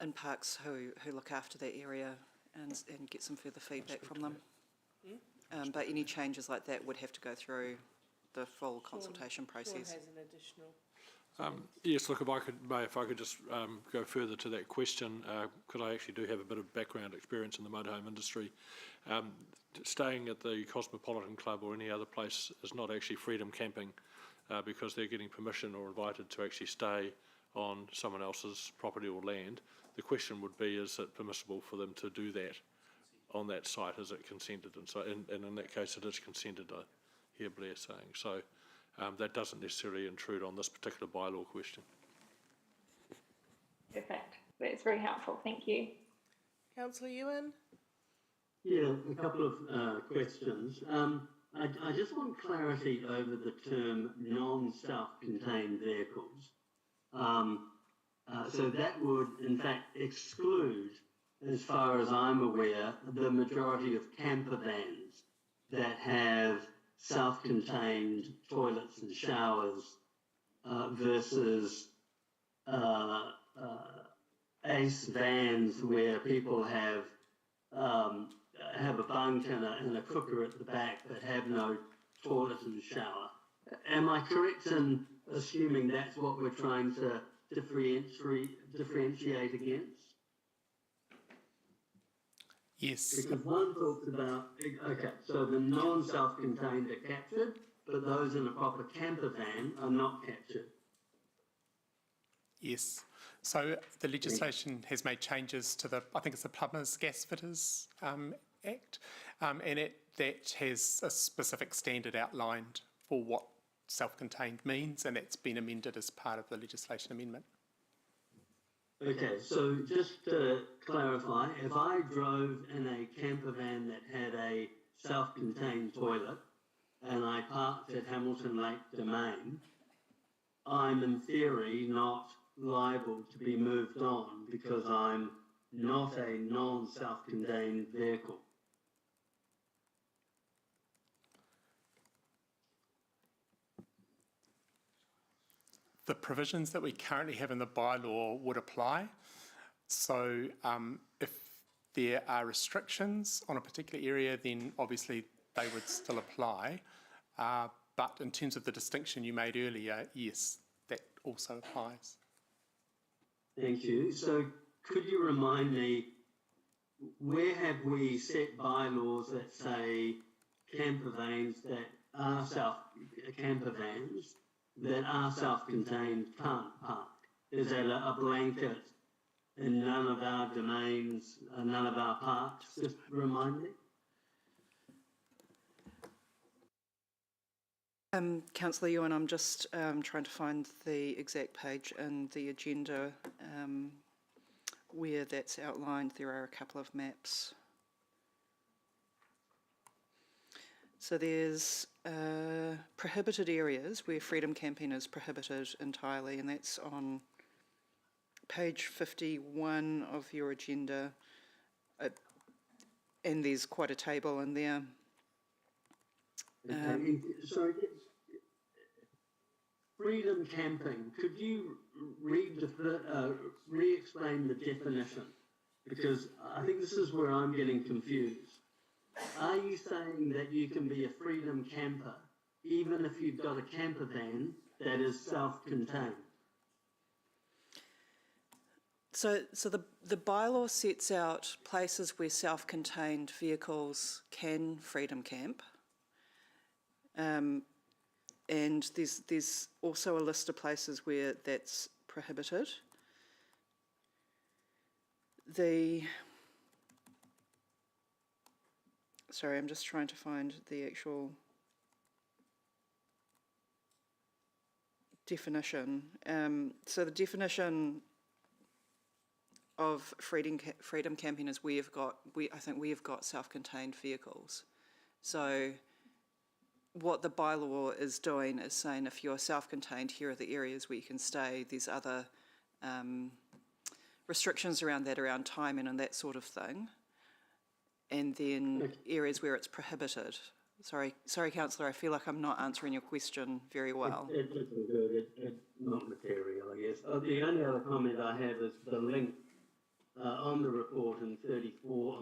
in Parks who look after that area and get some further feedback from them. But any changes like that would have to go through the full consultation process. Sean has an additional. Yes, look, if I could just go further to that question, because I actually do have a bit of background experience in the motorhome industry. Staying at the Cosmopolitan Club or any other place is not actually freedom camping because they're getting permission or invited to actually stay on someone else's property or land. The question would be, is it permissible for them to do that on that site? Is it consented? And so, and in that case, it is consented, I hear Blair saying. So that doesn't necessarily intrude on this particular bylaw question. Perfect. That's very helpful. Thank you. Councillor Ewan? Yeah, a couple of questions. I just want clarity over the term non-self-contained vehicles. So that would, in fact, exclude, as far as I'm aware, the majority of camper vans that have self-contained toilets and showers versus ACE vans where people have a bunk and a cooker at the back but have no toilet and shower. Am I correct in assuming that's what we're trying to differentiate against? Yes. Because one talks about, okay, so the non-self-contained are captured, but those in a proper camper van are not captured. Yes. So the legislation has made changes to I think it's the Plumbers Gas Fitters Act, and that has a specific standard outlined for what self-contained means, and that's been amended as part of the legislation amendment. Okay, so just to clarify, if I drove in a camper van that had a self-contained toilet and I parked at Hamilton Lake Domain, I'm in theory not liable to be moved on because I'm not a non-self-contained vehicle. The provisions that we currently have in the bylaw would apply. So if there are restrictions on a particular area, then obviously they would still apply. But in terms of the distinction you made earlier, yes, that also applies. Thank you. So could you remind me, where have we set bylaws that say camper vans that are self-contained can't park? Is that a blanket in none of our domains, none of our parks? Just remind me. Councillor Ewan, I'm just trying to find the exact page in the agenda where that's outlined. There are a couple of maps. So there's prohibited areas where freedom camping is prohibited entirely, and that's on page 51 of your agenda. And there's quite a table in there. Sorry, freedom camping, could you re-explain the definition? Because I think this is where I'm getting confused. Are you saying that you can be a freedom camper even if you've got a camper van that is self-contained? So the bylaw sets out places where self-contained vehicles can freedom camp. And there's also a list of places where that's prohibited. Sorry, I'm just trying to find the actual definition. So the definition of freedom camping is I think we have got self-contained vehicles. So what the bylaw is doing is saying if you're self-contained, here are the areas where you can stay. There's other restrictions around that, around timing and that sort of thing. And then areas where it's prohibited. Sorry, Councillor, I feel like I'm not answering your question very well. It isn't good. It's not material, I guess. The only other comment I have is the link on the report on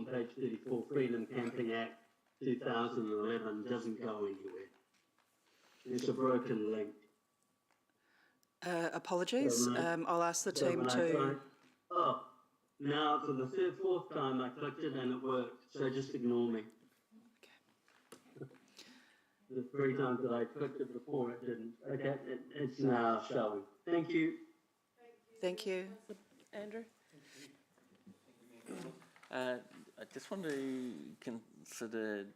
page 34, Freedom Camping Act 2011 doesn't go anywhere. It's a broken link. Apologies. I'll ask the team to... Now for the fourth time I clicked it and it worked, so just ignore me. Okay. The 3 times that I clicked it before it didn't. Okay, it's now showing. Thank you. Thank you. Andrew? I just want to consider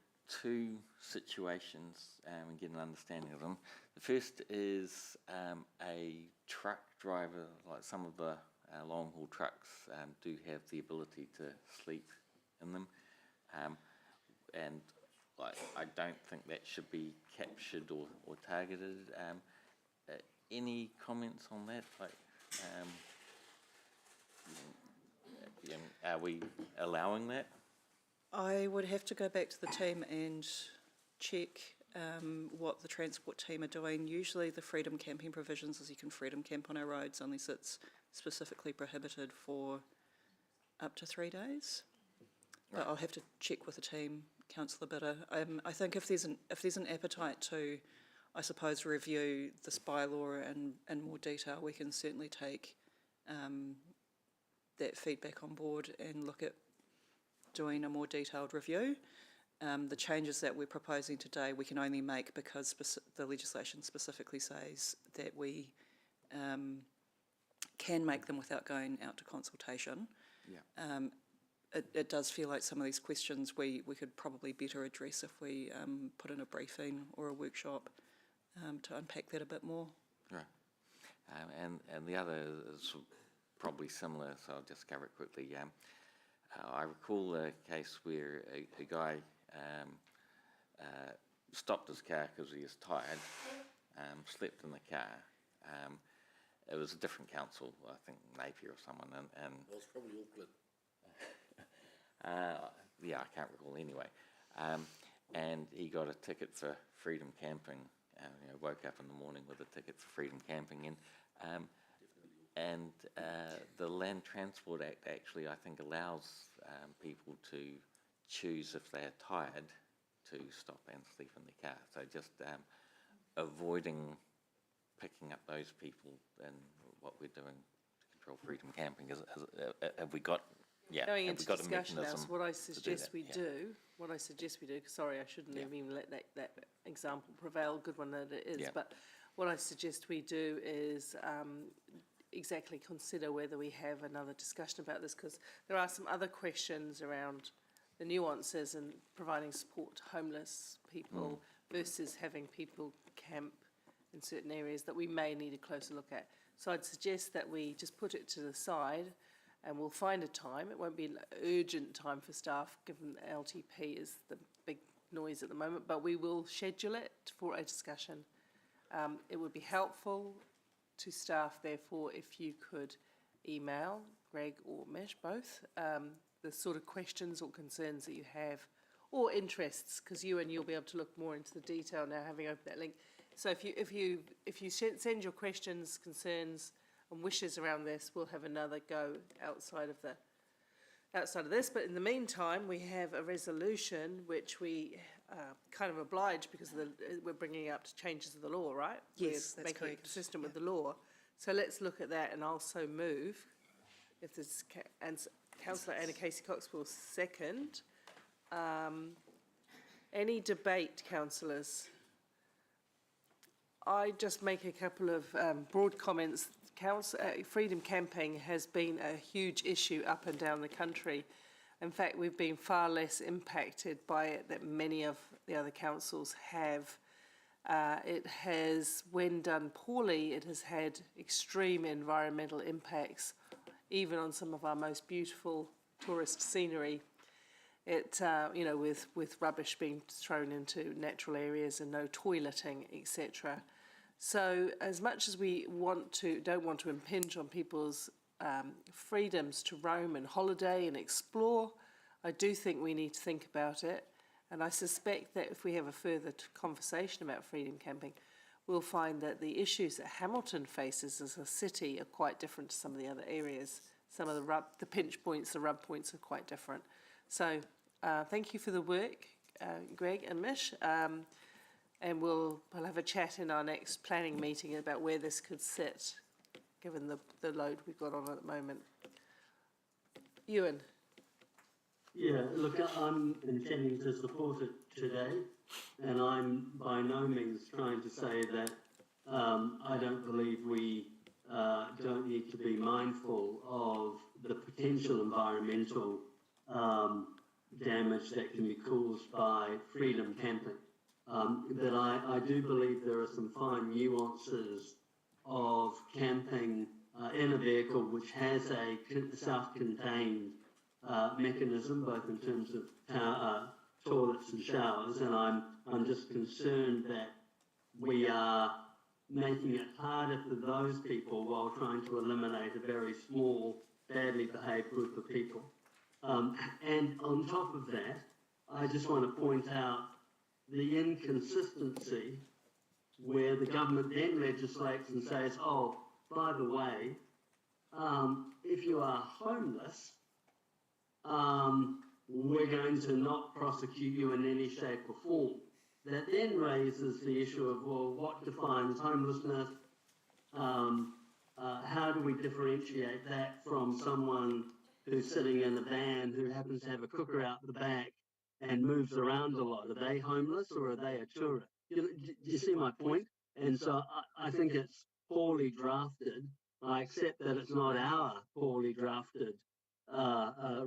2 situations and get an understanding of them. The first is a truck driver, like some of the long haul trucks do have the ability to sleep in them, and I don't think that should be captured or targeted. Any comments on that? Are we allowing that? I would have to go back to the team and check what the transport team are doing. Usually the freedom camping provisions is you can freedom camp on our roads unless it's specifically prohibited for up to 3 days. Right. But I'll have to check with the team, Councillor Bitter. I think if there's an appetite to, I suppose, review this bylaw in more detail, we can certainly take that feedback on board and look at doing a more detailed review. The changes that we're proposing today we can only make because the legislation specifically says that we can make them without going out to consultation. Yeah. It does feel like some of these questions we could probably better address if we put in a briefing or a workshop to unpack that a bit more. Right. And the other is probably similar, so I'll just cover it quickly. I recall a case where a guy stopped his car because he was tired, slept in the car. It was a different council, I think Napier or someone, and well, it's probably Auckland. Yeah, I can't recall anyway. And he got a ticket for freedom camping. Woke up in the morning with a ticket for freedom camping, and the Land Transport Act actually, I think, allows people to choose if they're tired to stop and sleep in their car. So just avoiding picking up those people and what we're doing to control freedom camping. Have we got? Yeah, going have into we got discussion a now, mechanism so what I suggest we yeah. do, sorry, I shouldn't have even let that example prevail, good one that it is, Yeah. but what I suggest we do is exactly consider whether we have another discussion about this, because there are some other questions around the nuances and providing support to homeless people versus having people camp in certain areas that we may need a closer look at. So I'd suggest that we just put it to the side and we'll find a time. It won't be an urgent time for staff, given LTP is the big noise at the moment, but we will schedule it for a discussion. It would be helpful to staff, therefore, if you could email Greg or Mesh, both, the sort of questions or concerns that you have, or interests, because you'll be able to look more into the detail now, having opened that link. So if you send your questions, concerns, and wishes around this, we'll have another go outside outside of this, but in the meantime, we have a resolution which we kind of oblige because of we're bringing up to changes of the law, right? Yes, we're that's making it correct. consistent with the law. So let's look at that, and I'll so move. If there's and Councillor Anna Casey Cox will second. Any debate, councillors? I just make a couple of broad comments. Freedom camping has been a huge issue up and down the country. In fact, we've been far less impacted by it than many of the other councils have. It has, when done poorly, it has had extreme environmental impacts, even on some of our most beautiful tourist scenery. It, you know, with rubbish being thrown into natural areas and no toileting, etc. So, as much as we don't want to impinge on people's freedoms to roam and holiday and explore, I do think we need to think about it. And I suspect that if we have a further conversation about freedom camping, we'll find that the issues that Hamilton faces as a city are quite different to some of the other areas. Some of the pinch points, the rub points are quite different. So thank you for the work, Greg and Mish. And we'll have a chat in our next planning meeting about where this could sit, given the load we've got on at the moment. Ewan. Yeah, look, I'm intending to support it today, and I'm by no means trying to say that I don't believe we don't need to be mindful of the potential environmental damage that can be caused by freedom camping. But I do believe there are some fine nuances of camping in a vehicle which has a self-contained mechanism, both in terms of toilets and showers, and I'm just concerned that we are making it harder for those people while trying to eliminate a very small, badly behaved group of people. And on top of that, I just want to point out the inconsistency where the government then legislates and says, oh, by the way, if you are homeless, we're going to not prosecute you in any shape or form. That then raises the issue of, well, what defines homelessness? How do we differentiate that from someone who's sitting in a van who happens to have a cooker out the back and moves around a lot? Are they homeless or are they a tourist? Do you see my point? And so I think it's poorly drafted. I accept that it's not our poorly drafted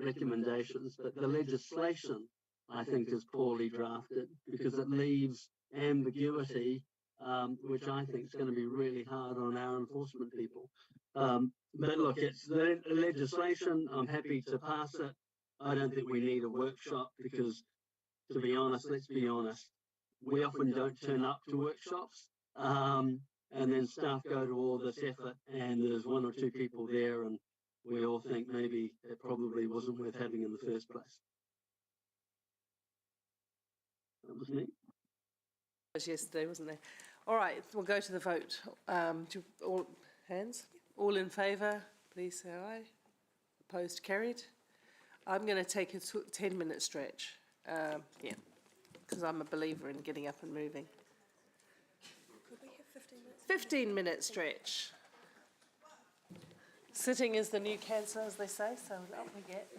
recommendations, but the legislation, I think, is poorly drafted because it leaves ambiguity, which I think is going to be really hard on our enforcement people. But look, it's the legislation. I'm happy to pass it. I don't think we need a workshop because, to be honest, let's be honest, we often don't turn up to workshops, and then staff go to all this effort and there's one or two people there and we all think maybe it probably wasn't worth having in the first place. That was me. It was yesterday, wasn't there? All right, we'll go to the vote. All hands? All in favour, please say aye. Opposed, carried. I'm going to take a 10-minute stretch. Yeah, because I'm a believer in getting up and moving. Could we have 15 minutes? 15-minute stretch. Sitting is the new cancer, as they say, so up we get.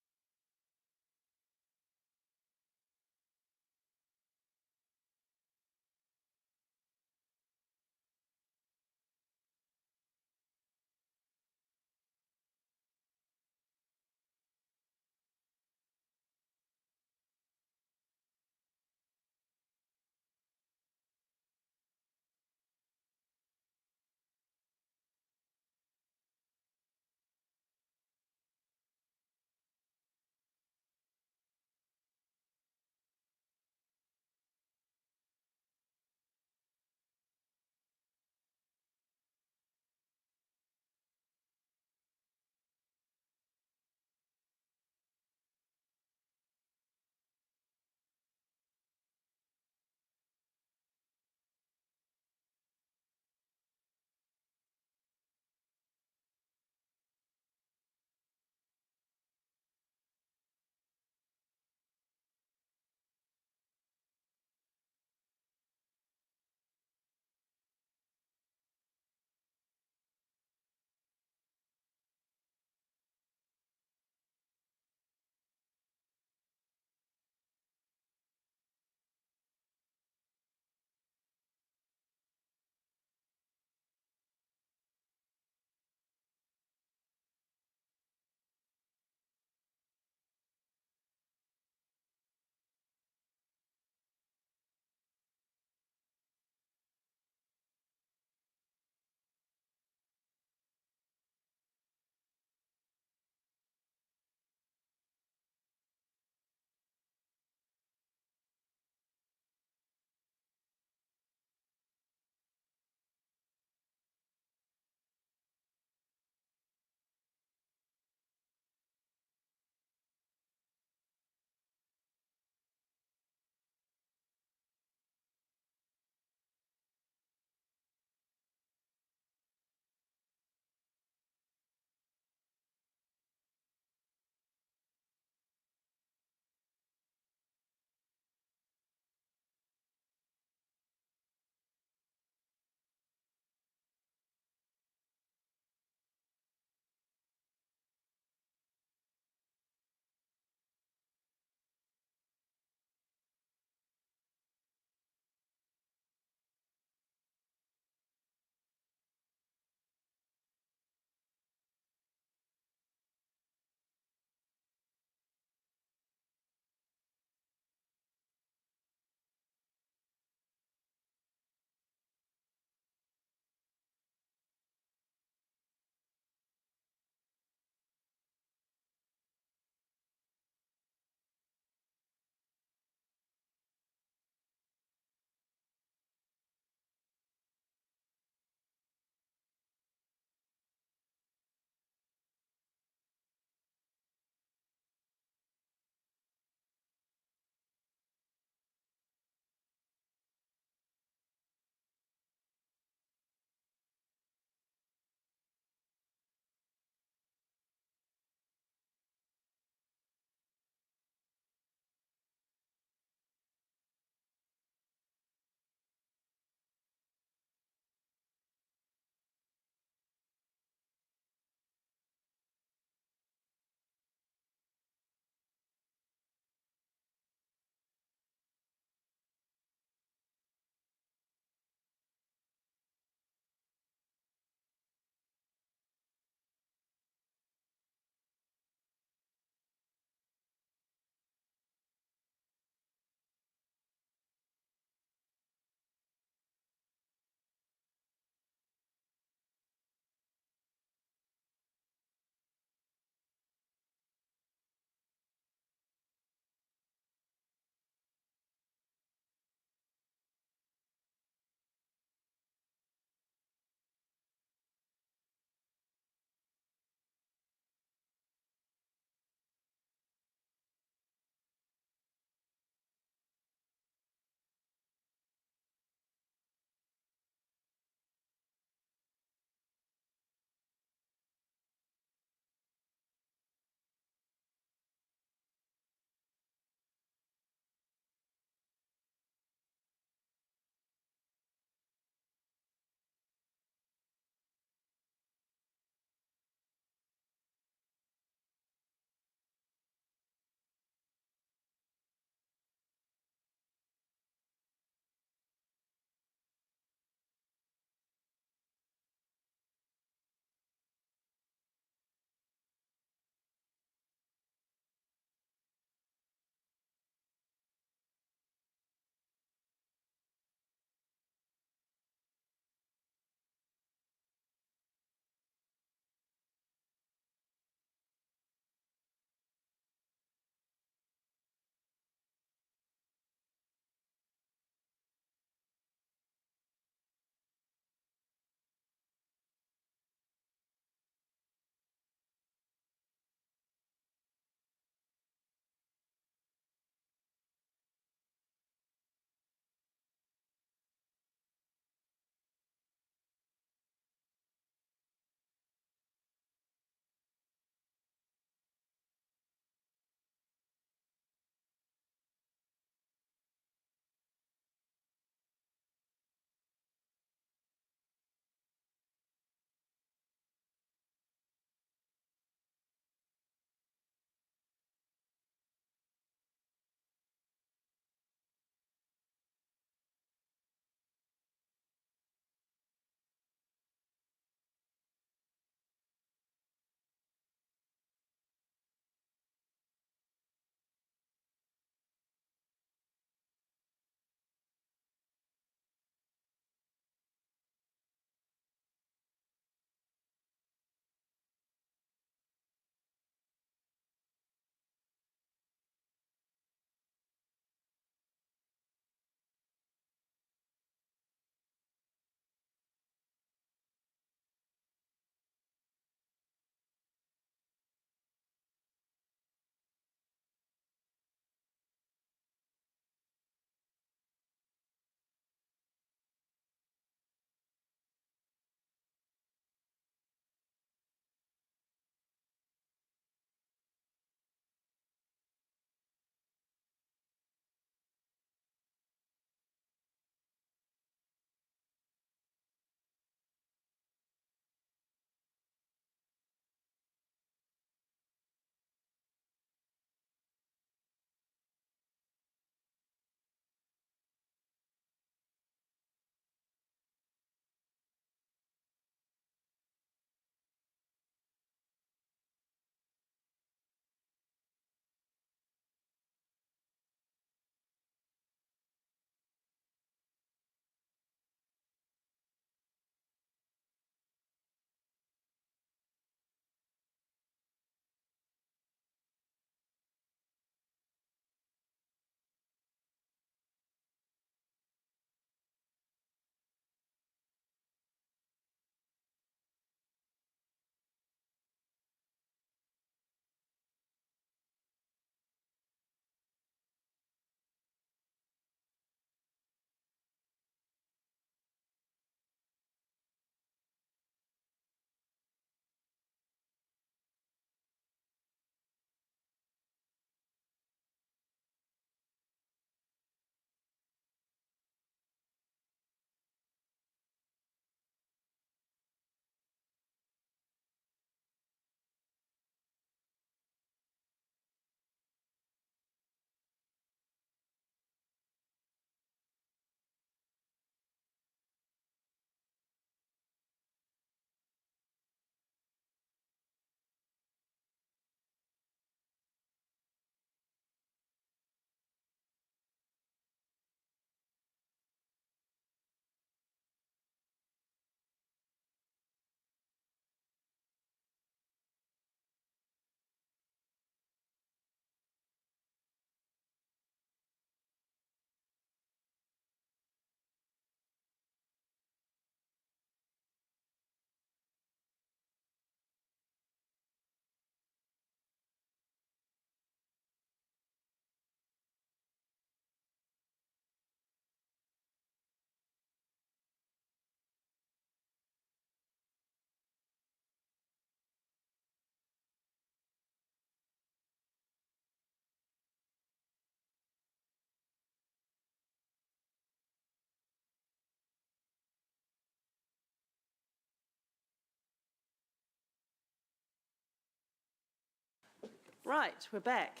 Right, we're back.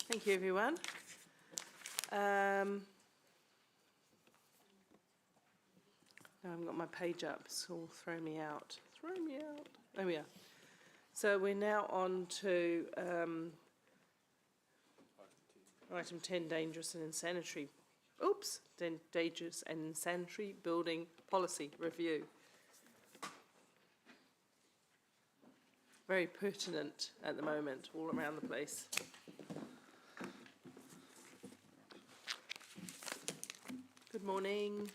Thank you, everyone. No, I haven't got my page up, so it'll throw me out. Throw me out. There we are. So we're now on to item 10, dangerous and insanitary. Dangerous and insanitary building policy review. Very pertinent at the moment, all around the place. Good morning.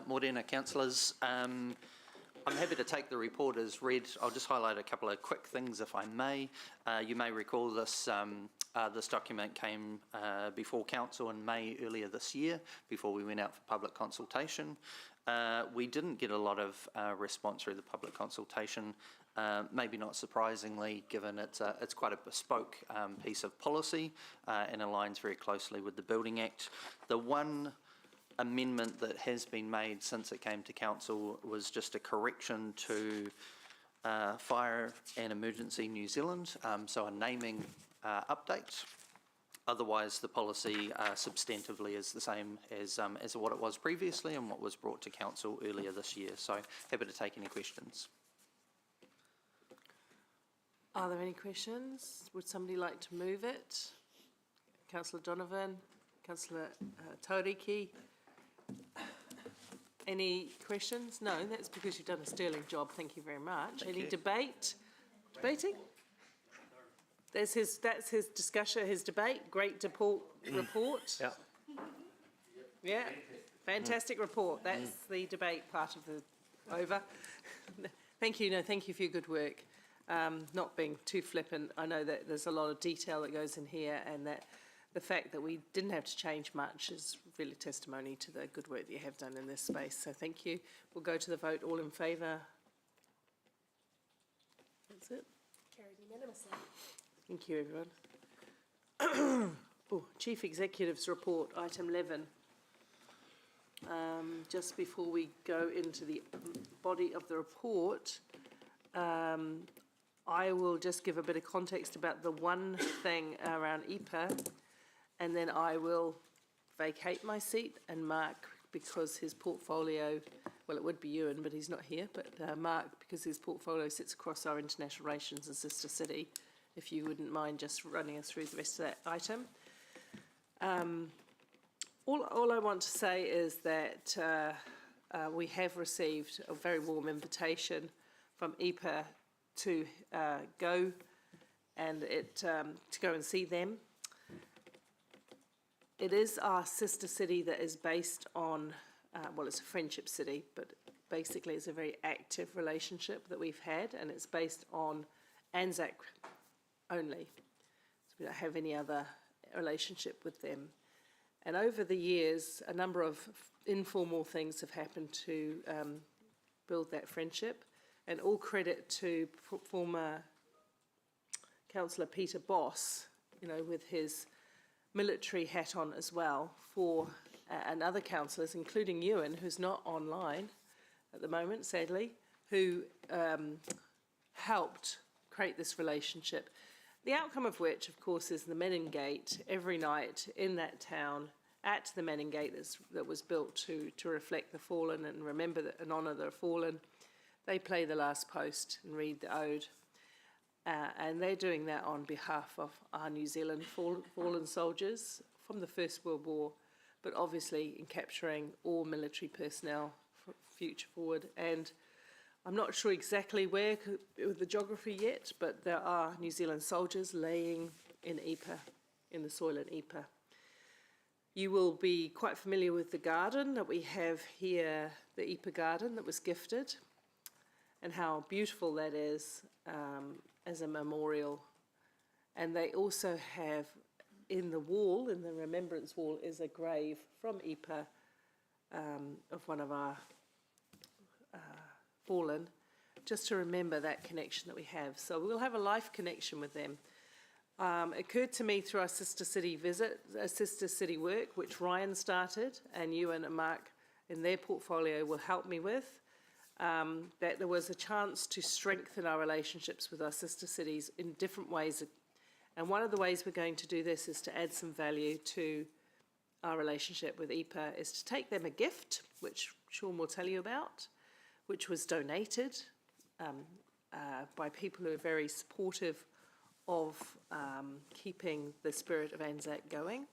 Morena councillors. I'm happy to take the report as read. I'll just highlight a couple of quick things if I may. You may recall this this document came before council in May earlier this year before we went out for public consultation. We didn't get a lot of response through the public consultation, maybe not surprisingly, given it's quite a bespoke piece of policy and aligns very closely with the Building Act. The one amendment that has been made since it came to council was just a correction to Fire and Emergency New Zealand, so a naming update. Otherwise, the policy substantively is the same as what it was previously and what was brought to council earlier this year. So happy to take any questions. Are there any questions? Would somebody like to move it? Councillor Donovan, Councillor Tauriki. Any questions? No, that's because you've done a sterling job. Thank you very much. Any debate? Debating? That's his discussion, his debate. Great report. Yeah. Yeah, fantastic report. That's the debate part of the over. Thank you. No, thank you for your good work. Not being too flippant. I know that there's a lot of detail that goes in here, and that the fact that we didn't have to change much is really testimony to the good work that you have done in this space. So thank you. We'll go to the vote. All in favour? That's it. Carried unanimously. Thank you, everyone. Chief Executive's report, item 11. Just before we go into the body of the report, I will just give a bit of context about the one thing around EPA, and then I will vacate my seat, and Mark, because his portfolio, well, it would be Ewan, but he's not here, but Mark, because his portfolio sits across our international relations and sister city, if you wouldn't mind just running us through the rest of that item. All I want to say is that we have received a very warm invitation from EPA to go and to go and see them. It is our sister city that is based on, well, it's a friendship city, but basically it's a very active relationship that we've had, and it's based on Anzac only. So we don't have any other relationship with them. And over the years, a number of informal things have happened to build that friendship, and all credit to former Councillor Peter Boss, you know, with his military hat on as well, for and other councillors, including Ewan, who's not online at the moment, sadly, who helped create this relationship. The outcome of which, of course, is the Menin Gate every night in that town, at the Menin Gate that was built to reflect the fallen and remember and honour the fallen. They play the last post and read the ode. And they're doing that on behalf of our New Zealand fallen soldiers from the First World War, but obviously in capturing all military personnel for future forward. And I'm not sure exactly where with the geography yet, but there are New Zealand soldiers laying in Yper, in the soil in Yper. You will be quite familiar with the garden that we have here, the Yper garden that was gifted, and how beautiful that is as a memorial. And they also have in the wall, in the remembrance wall, is a grave from Yper of one of our fallen, just to remember that connection that we have. So we'll have a life connection with them. It occurred to me through our sister city visit, sister city work, which Ryan started, and Ewan and Mark in their portfolio will help me with, that there was a chance to strengthen our relationships with our sister cities in different ways. And one of the ways we're going to do this is to add some value to our relationship with EPA, is to take them a gift, which Sean will tell you about, which was donated by people who are very supportive of keeping the spirit of Anzac going.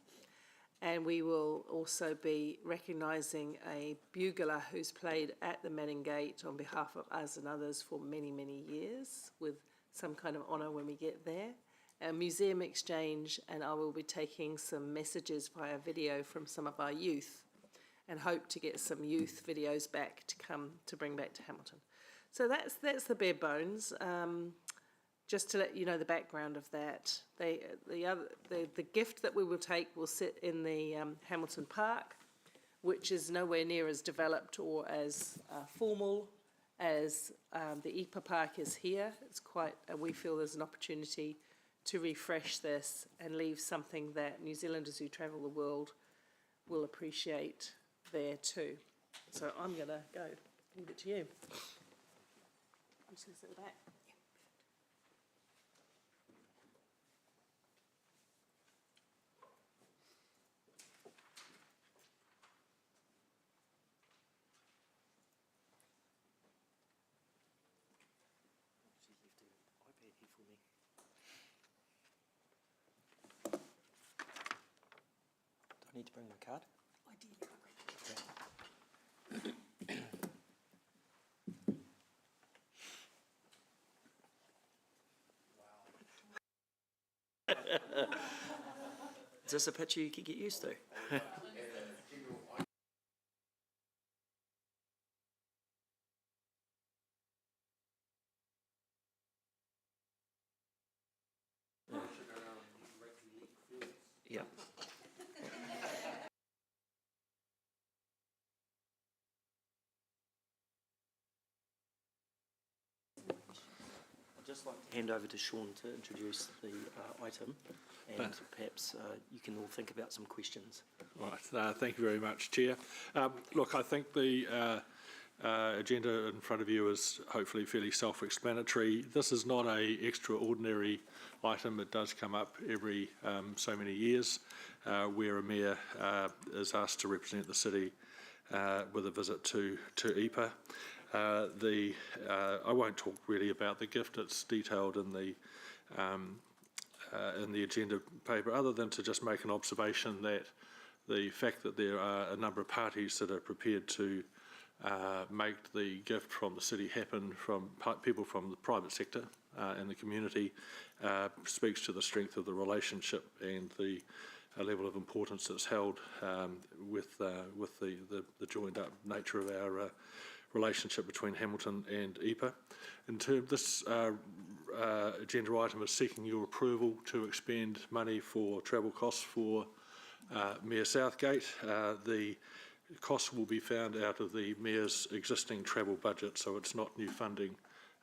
And we will also be recognising a bugler who's played at the Manning Gate on behalf of us and others for many, many years, with some kind of honour when we get there. A museum exchange, and I will be taking some messages via video from some of our youth, and hope to get some youth videos back to bring back to Hamilton. So that's the bare bones. Just to let you know the background of that, the gift that we will take will sit in the Hamilton Park, which is nowhere near as developed or as formal as the EPA Park is here. It's quite, we feel there's an opportunity to refresh this and leave something that New Zealanders who travel the world will appreciate there too. So I'm going to go leave it to you. I'm just going to sit back. I need to bring my card? Is this a picture you could get used to? Yeah. I'd just like to hand over to Sean to introduce the item, and perhaps you can all think about some questions. Right, thank you very much, Chair. Look, I think the agenda in front of you is hopefully fairly self-explanatory. This is not an extraordinary item. It does come up every so many years where a mayor is asked to represent the city with a visit to EPA. I won't talk really about the gift. It's detailed in the agenda paper, other than to just make an observation that the fact that there are a number of parties that are prepared to make the gift from the city happen, from people from the private sector and the community, speaks to the strength of the relationship and the level of importance that's held with the joined up nature of our relationship between Hamilton and EPA. In terms, this agenda item is seeking your approval to expend money for travel costs for Mayor Southgate. The costs will be found out of the Mayor's existing travel budget, so it's not new funding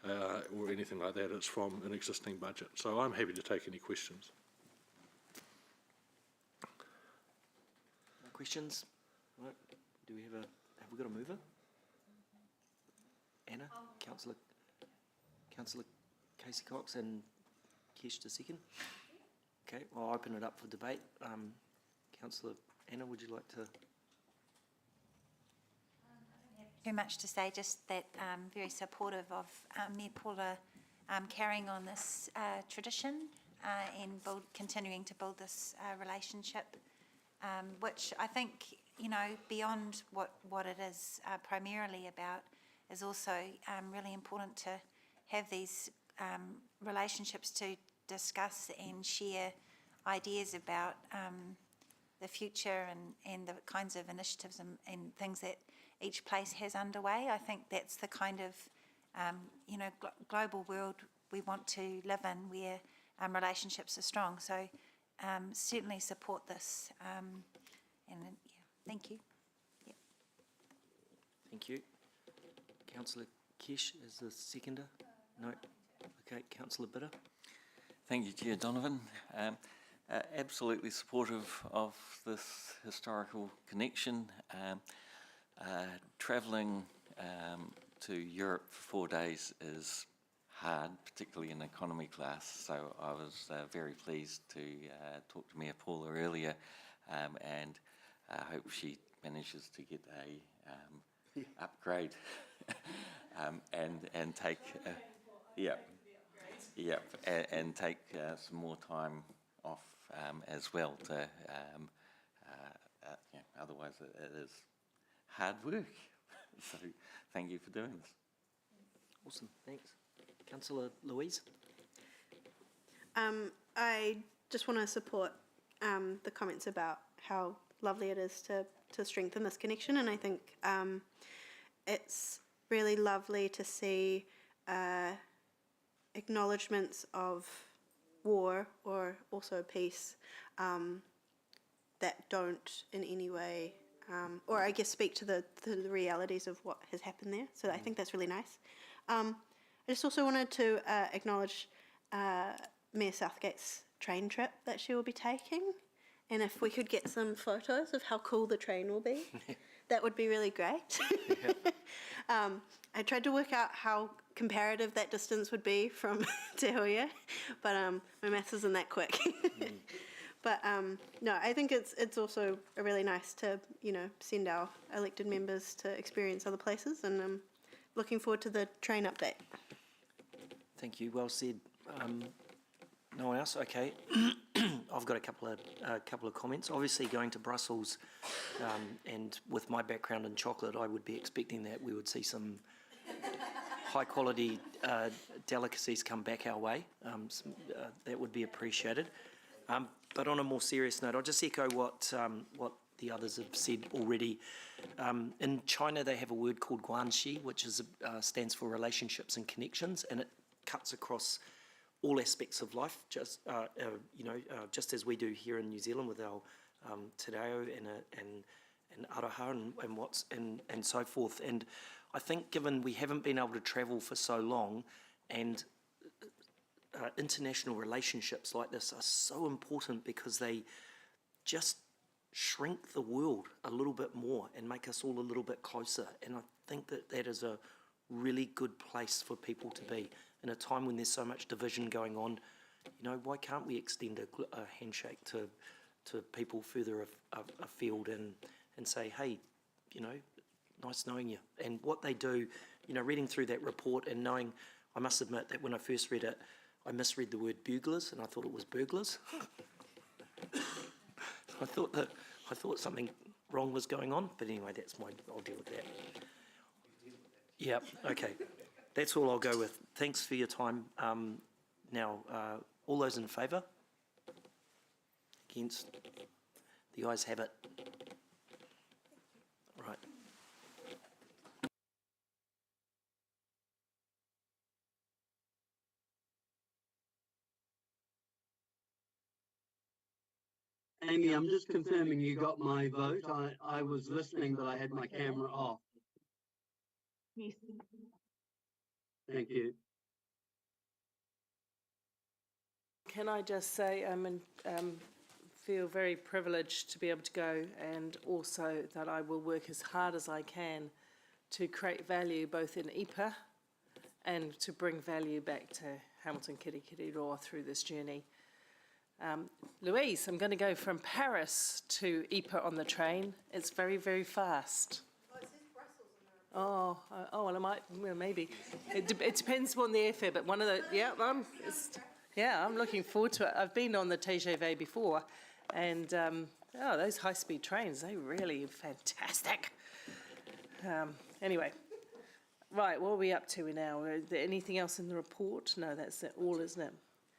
or anything like that. It's from an existing budget. So I'm happy to take any questions. No questions? Right. Do we have we got a mover? Anna, Councillor Casey Cox and Kesh to second. Okay, I'll open it up for debate. Councillor Anna, would you like to? Very much to say, just that very supportive of Mayor Paula carrying on this tradition and continuing to build this relationship, which I think, you know, beyond what it is primarily about, is also really important to have these relationships to discuss and share ideas about the future and the kinds of initiatives and things that each place has underway. I think that's the kind of global world we want to live in, where relationships are strong. So certainly support this. Thank you. Yeah. Thank you. Councillor Kesh is the seconder? No. Okay, Councillor Bitter. Thank you, Chair Donovan. Absolutely supportive of this historical connection. Travelling to Europe for 4 days is hard, particularly in economy class. So I was very pleased to talk to Mayor Paula earlier, and I hope she manages to get a upgrade and take and take some more time off as well. To otherwise it is hard work. So thank you for doing this. Awesome, thanks. Councillor Louise? I just want to support the comments about how lovely it is to strengthen this connection, and I think it's really lovely to see acknowledgements of war or also peace that don't in any way, or I guess speak to the realities of what has happened there. So I think that's really nice. I just also wanted to acknowledge Mayor Southgate's train trip that she will be taking, and if we could get some photos of how cool the train will be, that would be really great. I tried to work out how comparative that distance would be from Te Huia, but my maths isn't that quick. But no, I think it's also really nice to, you know, send our elected members to experience other places, and I'm looking forward to the train update. Thank you, well said. No one else? Okay. I've got a couple of comments. Obviously, going to Brussels, and with my background in chocolate, I would be expecting that we would see some high-quality delicacies come back our way. That would be appreciated. But on a more serious note, I'll just echo what the others have said already. In China, they have a word called guanxi, which stands for relationships and connections, and it cuts across all aspects of life, just just as we do here in New Zealand with our te reo and araha and so forth. And I think, given we haven't been able to travel for so long, and international relationships like this are so important because they just shrink the world a little bit more and make us all a little bit closer. And I think that is a really good place for people to be. In a time when there's so much division going on, you know, why can't we extend a handshake to people further afield and say, hey, you know, nice knowing you. And what they do, you know, reading through that report and knowing, I must admit that when I first read it, I misread the word buglers and I thought it was burglars. I thought something wrong was going on, but anyway, I'll deal with that. Yeah, okay. That's all I'll go with. Thanks for your time. Now, all those in favour? Against? The ayes have it. Right. Amy, I'm just confirming you got my vote. I was listening, but I had my camera off. Yes. Thank you. Can I just say feel very privileged to be able to go, and also that I will work as hard as I can to create value both in IPA and to bring value back to Hamilton Kirikiriroa through this journey. Louise, I'm going to go from Paris to IPA on the train. It's very, very fast. Oh, well, I might, well, maybe. It depends on the airfare, but one of the, I'm looking forward to it. I've been on the TGV before, and those high-speed trains, they're really fantastic. Anyway, right, what are we up to now? Is there anything else in the report? No, that's it all, isn't it?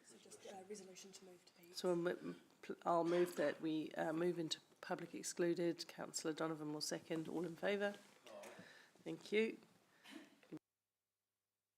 So just resolution to move to P. So I'll move that we move into public excluded. Councillor Donovan will second. All in favour? Thank you.